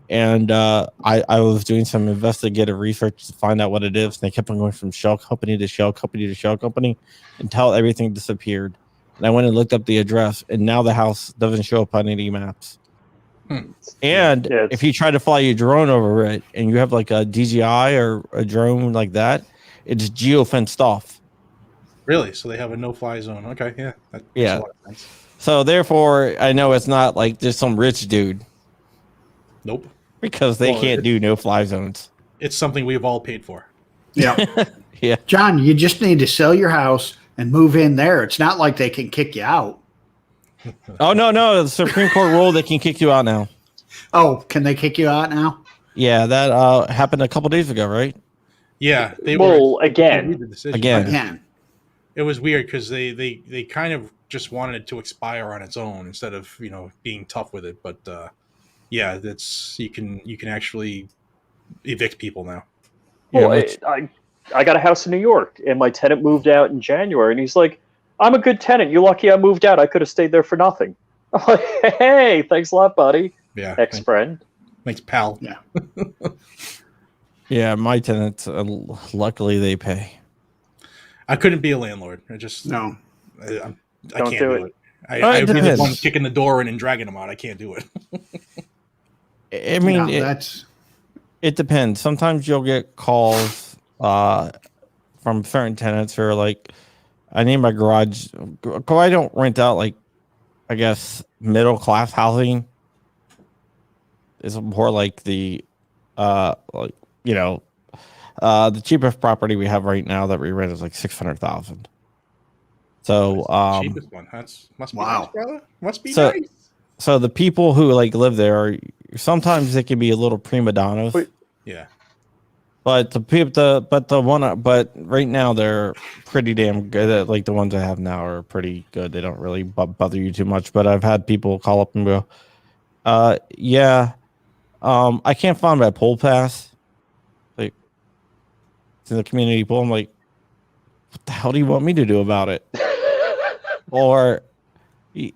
And I was doing some investigative research to find out what it is. And they kept on going from shell company to shell company to shell company until everything disappeared. And I went and looked up the address, and now the house doesn't show up on any maps. And if you try to fly your drone over it and you have like a DJI or a drone like that, it's geofenced off. Really? So they have a no-fly zone. Okay, yeah. That makes Yeah. a lot of sense. So therefore, I know it's not like just some rich dude Nope. because they can't do no-fly zones. It's something we've all paid for. Yeah. Yeah. John, you just need to sell your house and move in there. It's not like they can kick you out. Oh, no. The Supreme Court ruled they can kick you out now. Oh, can they kick you out now? Yeah, that happened a couple days ago, right? Yeah. Again. Again. It was weird because they kind of just wanted it to expire on its own instead of being tough with it. But yeah, that's you can actually evict people now. Well, Yeah, I got a house in New York, and my tenant moved out in January, and he's like, "I'm a good tenant. You're lucky I moved out. I could have stayed there for nothing." I'm like, "Hey, thanks a lot, buddy." Yeah. Ex-friend. Thanks, pal. Yeah. Yeah, my tenants, luckily they pay. I couldn't be a landlord. I just No. I Don't can't do do it. it. It I'd be the depends. one kicking the door in and dragging them out. I can't do it. I mean, No, that's it depends. Sometimes you'll get calls from certain tenants who are like, I need my garage. I don't rent out, like, I guess, middle class housing. It's more like the, the cheapest property we have right now that we rent is like $600,000. So, Cheapest one. Must be Wow. nice, brother. Must be So- nice. so the people who like live there are sometimes they can be a little prima donnas. Wait. Yeah. But but right now they're pretty damn good. Like the ones I have now are pretty good. They don't really bother you too much. But I've had people call up and go, I can't find my poll pass. Like, it's in the community pool. I'm like, what the hell do you want me to do about it? Or, I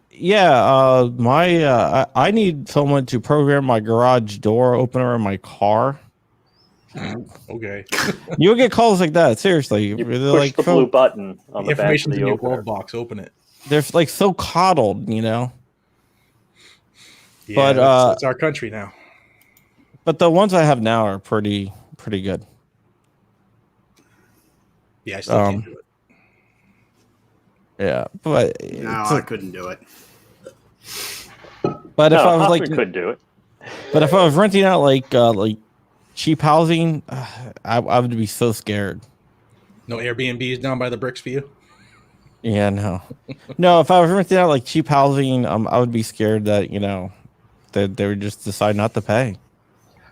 need someone to program my garage door opener in my car. Okay. You'll get calls like that. Seriously, You they're push like the blue button on the back of Information's the in your opener. glove box. Open it. they're like so coddled, you know. Yeah, But that's our country now. but the ones I have now are pretty good. Yeah, I still can't do it. Yeah, but No, I couldn't do it. But if I was Hoffman like, couldn't do it. but if I was renting out like cheap housing, I would be so scared. No Airbnbs down by the bricks for you? Yeah, no. If I was renting out like cheap housing, I would be scared that, that they would just decide not to pay.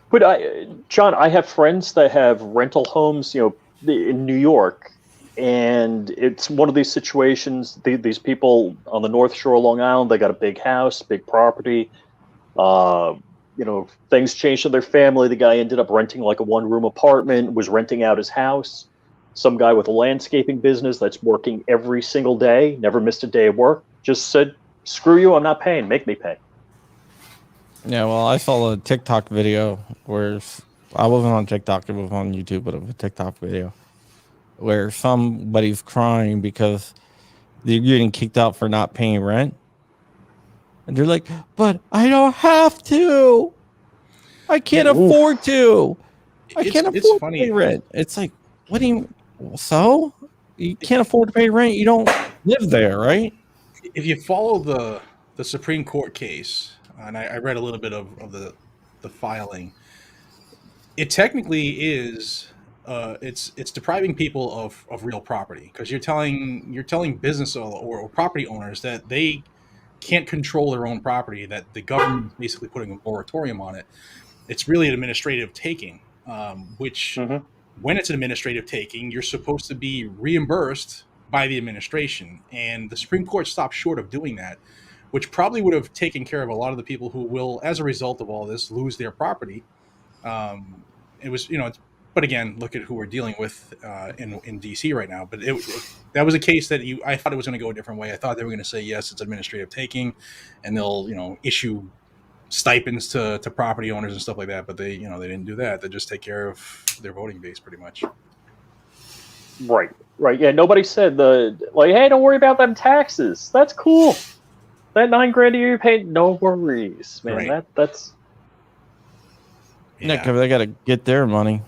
But John, I have friends that have rental homes, in New York, and it's one of these situations. These people on the North Shore of Long Island, they got a big house, big property. Things changed in their family. The guy ended up renting like a one-room apartment, was renting out his house. Some guy with a landscaping business that's working every single day, never missed a day of work, just said, "Screw you, I'm not paying. Make me pay." Yeah, well, I saw a TikTok video where I wasn't on TikTok, it was on YouTube, but it was a TikTok video where somebody's crying because they're getting kicked out for not paying rent. And they're like, but I don't have to. I can't afford to. I can't afford to pay rent. It's like, what do you, so? You can't afford to pay rent? You don't live there, right? If you follow the Supreme Court case, and I read a little bit of the filing, it technically is it's depriving people of real property, because you're telling business or property owners that they can't control their own property, that the government is basically putting a moratorium on it. It's really an administrative taking, which when it's an administrative taking, you're supposed to be reimbursed by the administration, and the Supreme Court stopped short of doing that, which probably would have taken care of a lot of the people who will, as a result of all this, lose their property. It was, but again, look at who we're dealing with in DC right now. But that was a case that I thought it was going to go a different way. I thought they were going to say, yes, it's administrative taking, and they'll, issue stipends to property owners and stuff like that. But they didn't do that. They just take care of their voting base pretty much. Right. Yeah. Nobody said hey, don't worry about them taxes. That's cool. That $9,000 a year you paid, no worries, man. Right. That's. Yeah, because they got to get their money.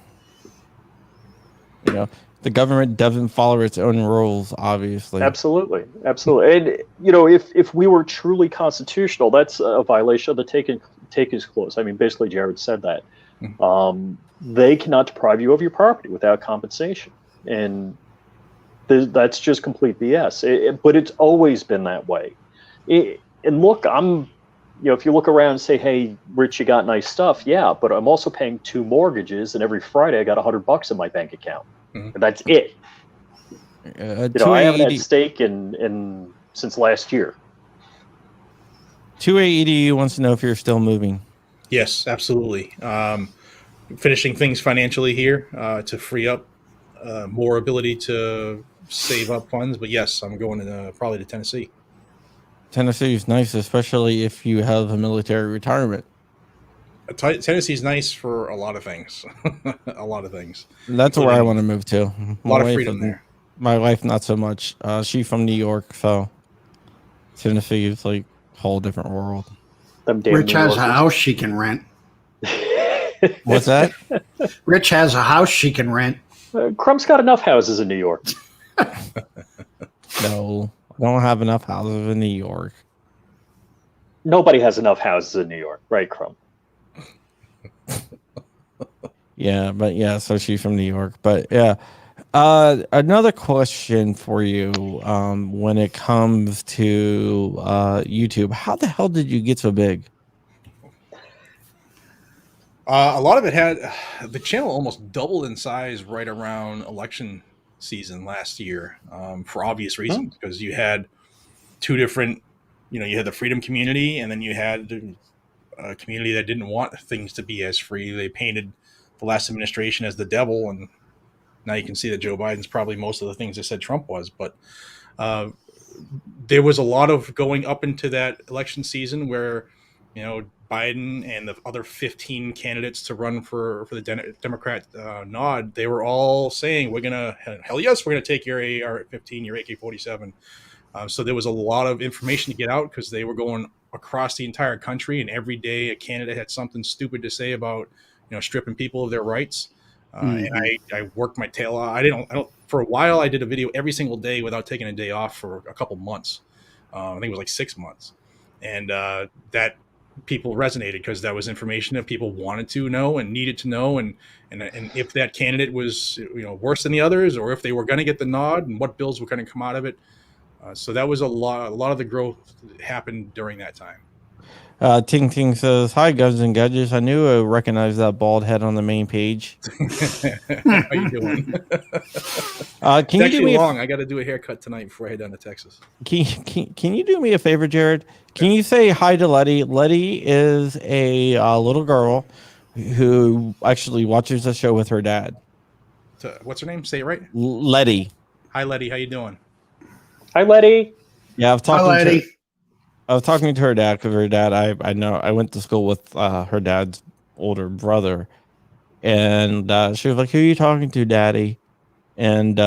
The government doesn't follow its own rules, obviously. Absolutely. And if we were truly constitutional, that's a violation of the takings clause. I mean, basically, Jared said that. They cannot deprive you of your property without compensation, and that's just complete BS. But it's always been that way. And look, if you look around and say, "Hey, Rich, you got nice stuff," yeah, but I'm also paying 2 mortgages, and every Friday I got $100 in my bank account, and that's it. I haven't had steak in since last year. 2AEDU wants to know if you're still moving. Yes, absolutely. Finishing things financially here to free up more ability to save up funds. But yes, I'm going probably to Tennessee. Tennessee is nice, especially if you have a military retirement. Tennessee is nice for a lot of things. A lot of things. That's where I want to move to. A lot of freedom there. My wife, not so much. She's from New York, so Tennessee is like a whole different world. Rich has a house she can rent. What's that? Rich has a house she can rent. Crump's got enough houses in New York. No, I don't have enough houses in New York. Nobody has enough houses in New York, right, Crump? So she's from New York. But yeah, another question for you when it comes to YouTube. How the hell did you get so big? A lot of it had the channel almost doubled in size right around election season last year, for obvious reasons, because you had 2 different, you had the freedom community, and then you had a community that didn't want things to be as free. They painted the last administration as the devil, and now you can see that Joe Biden's probably most of the things they said Trump was. But there was a lot of going up into that election season where, Biden and the other 15 candidates to run for the Democrat nod, they were all saying, hell yes, we're going to take your AR-15, your AK-47. So there was a lot of information to get out because they were going across the entire country, and every day a candidate had something stupid to say about, stripping people of their rights. And I worked my tail off. I don't. For a while, I did a video every single day without taking a day off for a couple months. I think it was like 6 months, and that people resonated because that was information that people wanted to know and needed to know, and if that candidate was worse than the others, or if they were going to get the nod, and what bills were going to come out of it. So that was a lot of the growth happened during that time. Ting Ting says, "Hi, Guns and Gadgets. I knew I recognized that bald head on the main page." How you doing? Can you do me long? I got to do a haircut tonight before I head down to Texas. Can you do me a favor, Jared? Can you say hi to Letty? Letty is a little girl who actually watches the show with her dad. What's her name? Say it right. Letty. Hi, Letty. How you doing? Hi, Letty. Yeah, I was talking to her dad because her dad, I know, I went to school with her dad's older brother, and she was like, "Who are you talking to, Daddy?" And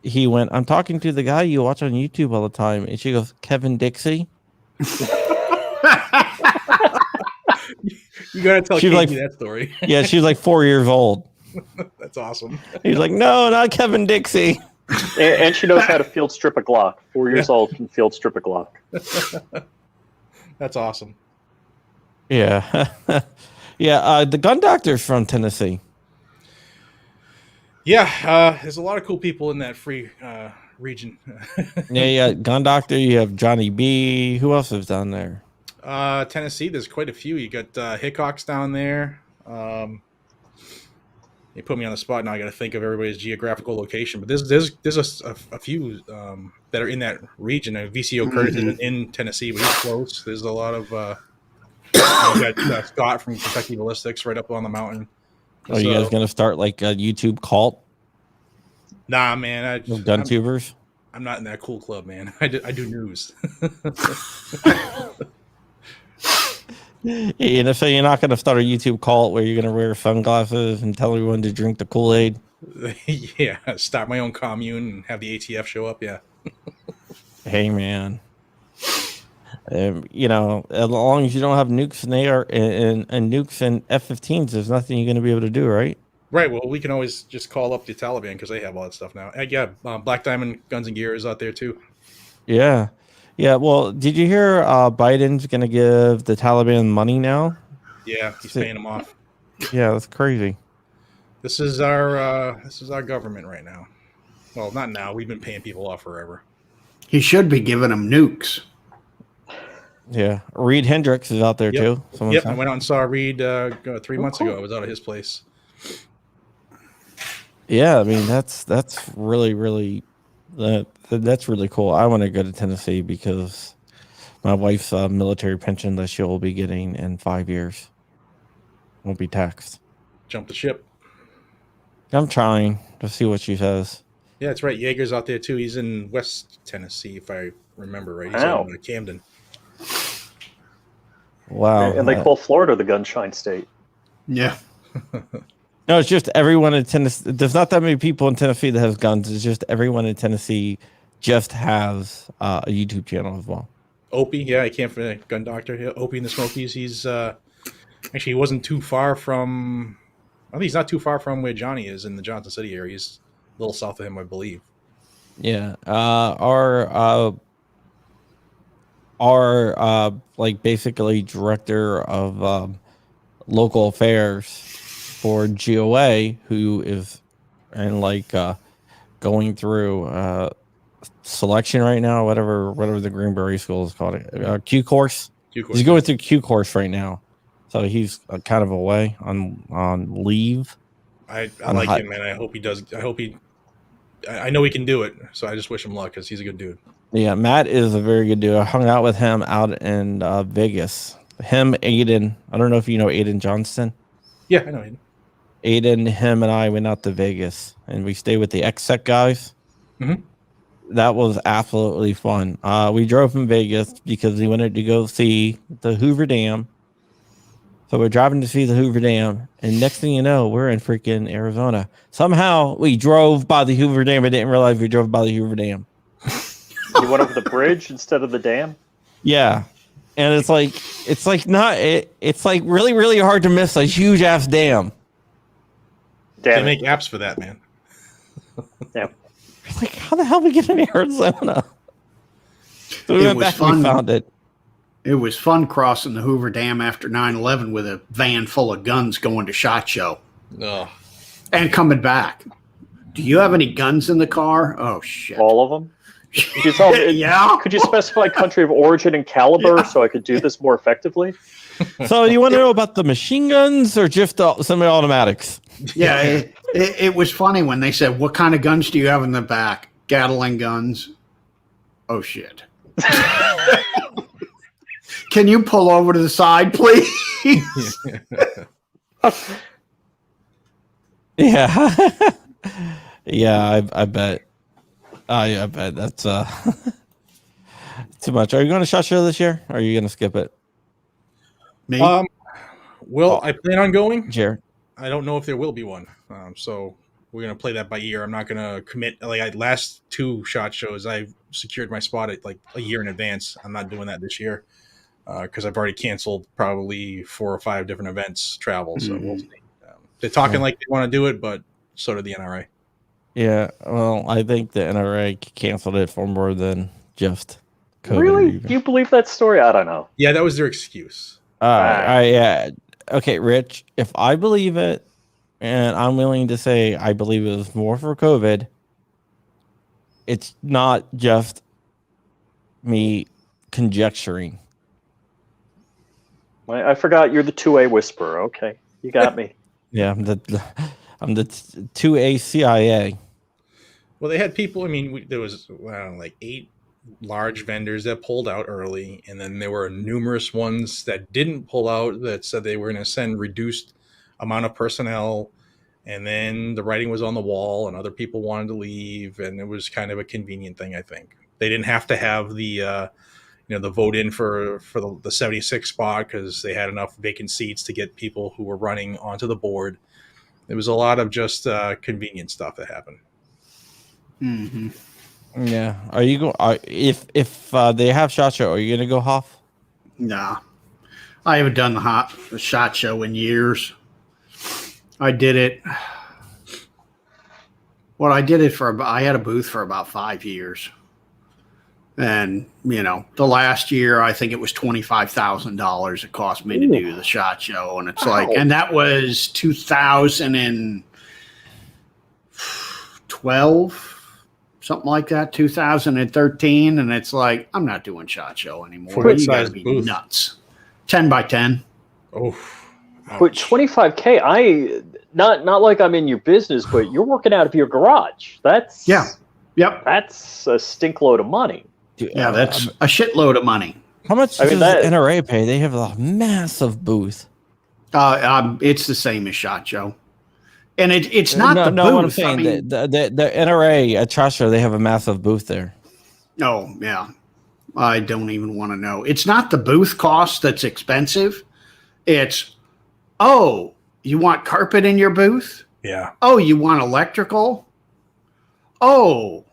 he went, "I'm talking to the guy you watch on YouTube all the time." And she goes, "Kevin Dixie." You gotta tell Katie that story. Yeah, she was like 4 years old. That's awesome. He's like, "No, not Kevin Dixie." And she knows how to field strip a Glock. 4 years old can field strip a Glock. That's awesome. Yeah. Yeah. The gun doctor's from Tennessee. Yeah. There's a lot of cool people in that free region. Yeah. Gun doctor. You have Johnny B. Who else is down there? Tennessee. There's quite a few. You got Hickox down there. You put me on the spot now. I got to think of everybody's geographical location, but there's a few that are in that region. VCO Curtis is in Tennessee, but he's close. There's a lot of you got Scott from Kentucky Ballistics right up on the mountain. Are you guys gonna start like a YouTube cult? Nah, man. Gun tubers. I'm not in that cool club, man. I do news. So you're not going to start a YouTube cult where you're going to wear sunglasses and tell everyone to drink the Kool-Aid? Yeah, start my own commune and have the ATF show up, yeah. Hey, man. As long as you don't have nukes and nukes and F-15s, there's nothing you're going to be able to do, right? Right, well, we can always just call up the Taliban because they have all that stuff now. Black Diamond Guns and Gear is out there, too. Yeah. Yeah, well, did you hear Biden's going to give the Taliban money now? Yeah, he's paying them off. Yeah, that's crazy. This is our government right now. Well, not now. We've been paying people off forever. He should be giving them nukes. Yeah, Reed Hendricks is out there too. Yep, I went out and saw Reed 3 months ago. I was out at his place. Yeah, I mean that's really, really. That's really cool. I want to go to Tennessee because my wife's military pension that she'll be getting in 5 years won't be taxed. Jump the ship. I'm trying to see what she says. Yeah, that's right. Yeager's out there too. He's in West Tennessee, if I remember right. He's out in Camden. Wow. And they call Florida the gunshine state. Yeah. No, it's just everyone in Tennessee. There's not that many people in Tennessee that has guns. It's just everyone in Tennessee just has a YouTube channel as well. Opie, yeah, I can't forget Gun Doctor. Yeah, Opie and the Smokies. He's actually he wasn't too far from. I think he's not too far from where Johnny is in the Johnson City area. He's a little south of him, I believe. Yeah, our like basically director of local affairs for GOA, who is going through selection right now, whatever the Greenberry School is called, Q course. He's going through Q course right now, so he's kind of away on leave. I like him, man. I hope he does. I know he can do it, so I just wish him luck because he's a good dude. Yeah, Matt is a very good dude. I hung out with him out in Vegas. Him, Aiden. I don't know if you know Aiden Johnston. Yeah, I know Aiden. Aiden, him, and I went out to Vegas, and we stayed with the X-Sec guys. Mhm. That was absolutely fun. We drove from Vegas because we wanted to go see the Hoover Dam. So we're driving to see the Hoover Dam, and next thing you know, we're in freaking Arizona. Somehow we drove by the Hoover Dam and didn't realize we drove by the Hoover Dam. You went over the bridge instead of the dam? Yeah. And it's like really, really hard to miss a huge ass dam. They Damn make it. apps for that, man. Yeah. It's like, how the hell we get in Arizona? So we It went was back and we fun. found it. It was fun crossing the Hoover Dam after 9/11 with a van full of guns going to SHOT Show Oh, and coming back. Do you have any guns in the car? Oh, shit. All of them? Could you, tell me, Yeah. could you specify country of origin and caliber so I could do this more effectively? So you want to know about the machine guns or just the semi-automatics? Yeah, it was funny when they said, "What kind of guns do you have in the back?" Gatling guns. Oh, shit. Can you pull over to the side, please? Yeah. Yeah, I bet. I bet that's too much. Are you going to SHOT Show this year? Or are you going to skip it? Me? Well, I plan on going. Jared? I don't know if there will be one. So we're gonna play that by ear. I'm not gonna commit. Last two SHOT Shows, I secured my spot at like a year in advance. I'm not doing that this year because I've already canceled probably 4 or 5 different events travel. So we'll see. They're talking like they want to do it, but so did the NRA. Yeah, well, I think the NRA canceled it for more than just COVID. Really? even. Do you believe that story? I don't know. Yeah, that was their excuse. Yeah. Okay, Rich, if I believe it, and I'm willing to say I believe it was more for COVID, it's not just me conjecturing. I forgot you're the 2A whisperer. Okay, you got me. Yeah, I'm the 2A CIA. Well, they had people. I mean, there was like 8 large vendors that pulled out early, and then there were numerous ones that didn't pull out that said they were going to send reduced amount of personnel, and then the writing was on the wall and other people wanted to leave, and it was kind of a convenient thing. I think they didn't have to have the the vote in for the 76 spot because they had enough vacant seats to get people who were running onto the board. There was a lot of just convenient stuff that happened. Mm-hmm. Yeah. Are you going? If they have SHOT Show, are you gonna go, Hoff? Nah. I haven't done the SHOT Show in years. I did it. Well, I did it I had a booth for about 5 years. And, the last year, I think it was $25,000 it cost me to do the SHOT Show. And it's like, and that was 2012, something like that, 2013. And it's like, I'm not doing SHOT Show anymore. For what You gotta size be booth? nuts. 10 by 10. Oh, But 25K, not like I'm in your business, but you're working out of your garage. That's Yeah. Yep. That's a stink load of money. Yeah, that's a shitload of money. How much does the NRA pay? They have a massive booth. It's the same as SHOT Show. And it's not the booth. What I'm saying, the NRA at SHOT Show, they have a massive booth there. Oh, yeah. I don't even want to know. It's not the booth cost that's expensive. It's, oh, you want carpet in your booth? yeah. Oh, you want electrical? Oh,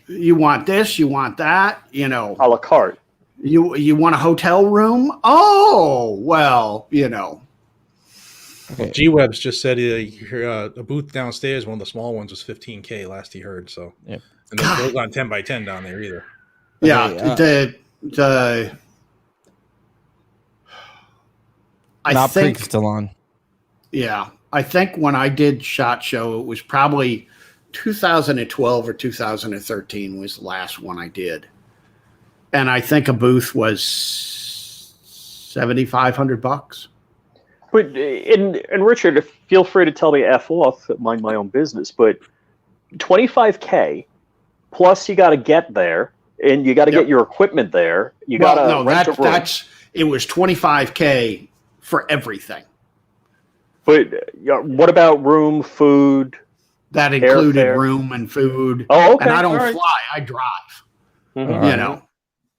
you want this, you want that, A la carte. you want a hotel room? Oh, well, Okay. G-Webs just said a booth downstairs, one of the small ones, was $15K last he heard. So, Yep. And those aren't 10 by 10 down there either. Yeah, Okay, I think still on. Yeah, I think when I did SHOT Show, it was probably 2012 or 2013 was the last one I did, and I think a booth was $7,500. But and Richard, feel free to tell me F off, mind my own business. But 25K plus you got to get there, and you got to get your equipment there. You got to it was $25K for everything. But what about room, food? That included Airfare. room and food. Oh, okay. And I don't All right. fly, I drive. Mhm. All You right. know,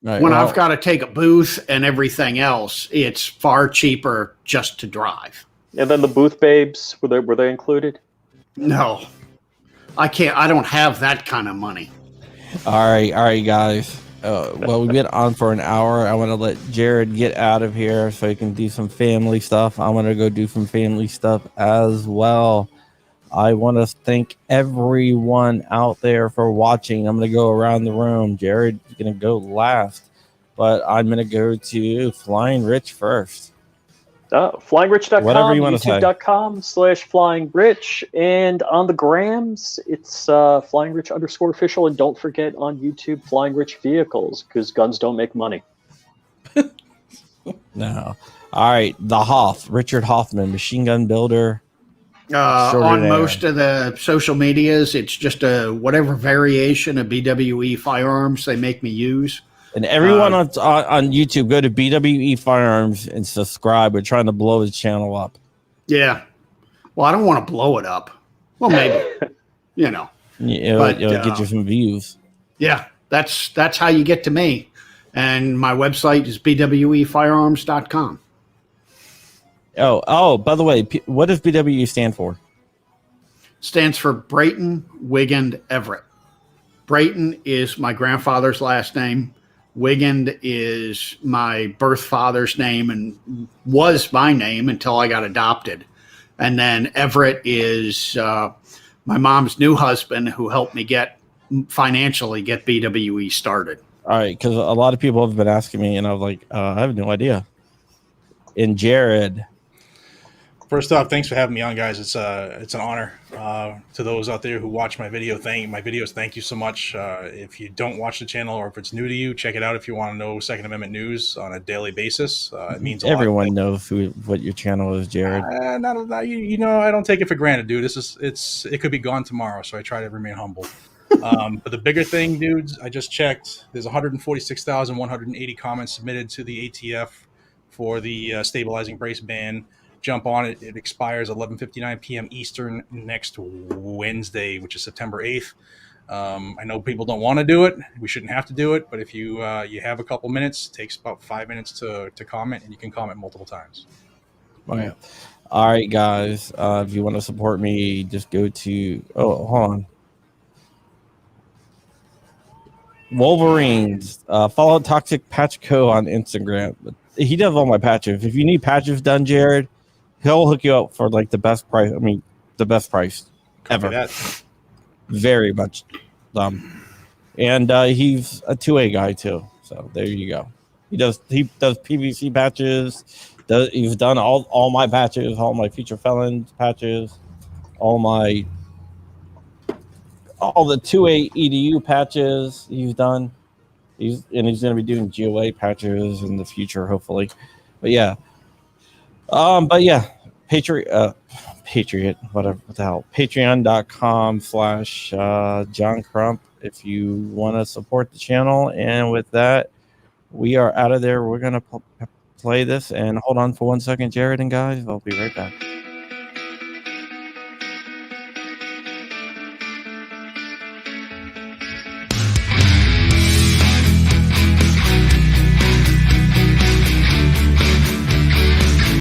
Right, when well, I've got to take a booth and everything else, it's far cheaper just to drive. And then the booth babes, were they included? No, I can't. I don't have that kind of money. all right, guys. Well, we've been on for an hour. I want to let Jared get out of here so he can do some family stuff. I want to go do some family stuff as well. I want to thank everyone out there for watching. I'm going to go around the room. Jared's going to go last, but I'm going to go to Flying Rich first. FlyingRich.com, Whatever you wanna say. YouTube.com/FlyingRich, and on the grams, it's FlyingRich_official, and don't forget on YouTube, Flying Rich Vehicles, because guns don't make money. No. All right. The Hoff, Richard Hoffman, machine gun builder. On extraordinaire. most of the social medias, it's just a whatever variation of BWE firearms they make me use. And everyone on YouTube, go to BWE Firearms and subscribe. We're trying to blow his channel up. Yeah. Well, I don't want to blow it up. Well, maybe. You know. It'll get you some views. Yeah, that's how you get to me. And my website is bwefirearms.com. Oh, by the way, what does BWE stand for? Stands for Brayton Wigand Everett. Brayton is my grandfather's last name. Wigand is my birth father's name and was my name until I got adopted. And then Everett is my mom's new husband who helped me financially get BWE started. All right, because a lot of people have been asking me, and I was like, I have no idea. And Jared. First off, thanks for having me on, guys. It's an honor. To those out there who watch my videos, thank you so much. If you don't watch the channel or if it's new to you, check it out if you want to know Second Amendment news on a daily basis. It means a everyone lot. knows what your channel is, Jared. You know, I don't take it for granted, dude. It could be gone tomorrow, so I try to remain humble. But the bigger thing, dudes, I just checked. There's 146,180 comments submitted to the ATF for the stabilizing brace ban. Jump on it. It expires 11:59 p.m. Eastern next Wednesday, which is September 8th. I know people don't want to do it. We shouldn't have to do it, but if you have a couple minutes, it takes about 5 minutes to comment, and you can comment multiple times. Okay. All right, guys. If you want to support me, just go to hold on. Wolverines. Follow Toxic Patch Co on Instagram. He does all my patches. If you need patches done, Jared, he'll hook you up for like the best price. I mean, the best price ever. Very much. And he's a 2A guy too. So there you go. He does PVC patches. He's done all my patches, all my Future Felons patches, all the 2A EDU patches he's done. He's going to be doing GOA patches in the future, hopefully. But yeah. Patriot, whatever the hell. Patreon.com/John Crump if you want to support the channel. And with that, we are out of there. We're going to play this. And hold on for 1 second, Jared and guys. I'll be right back.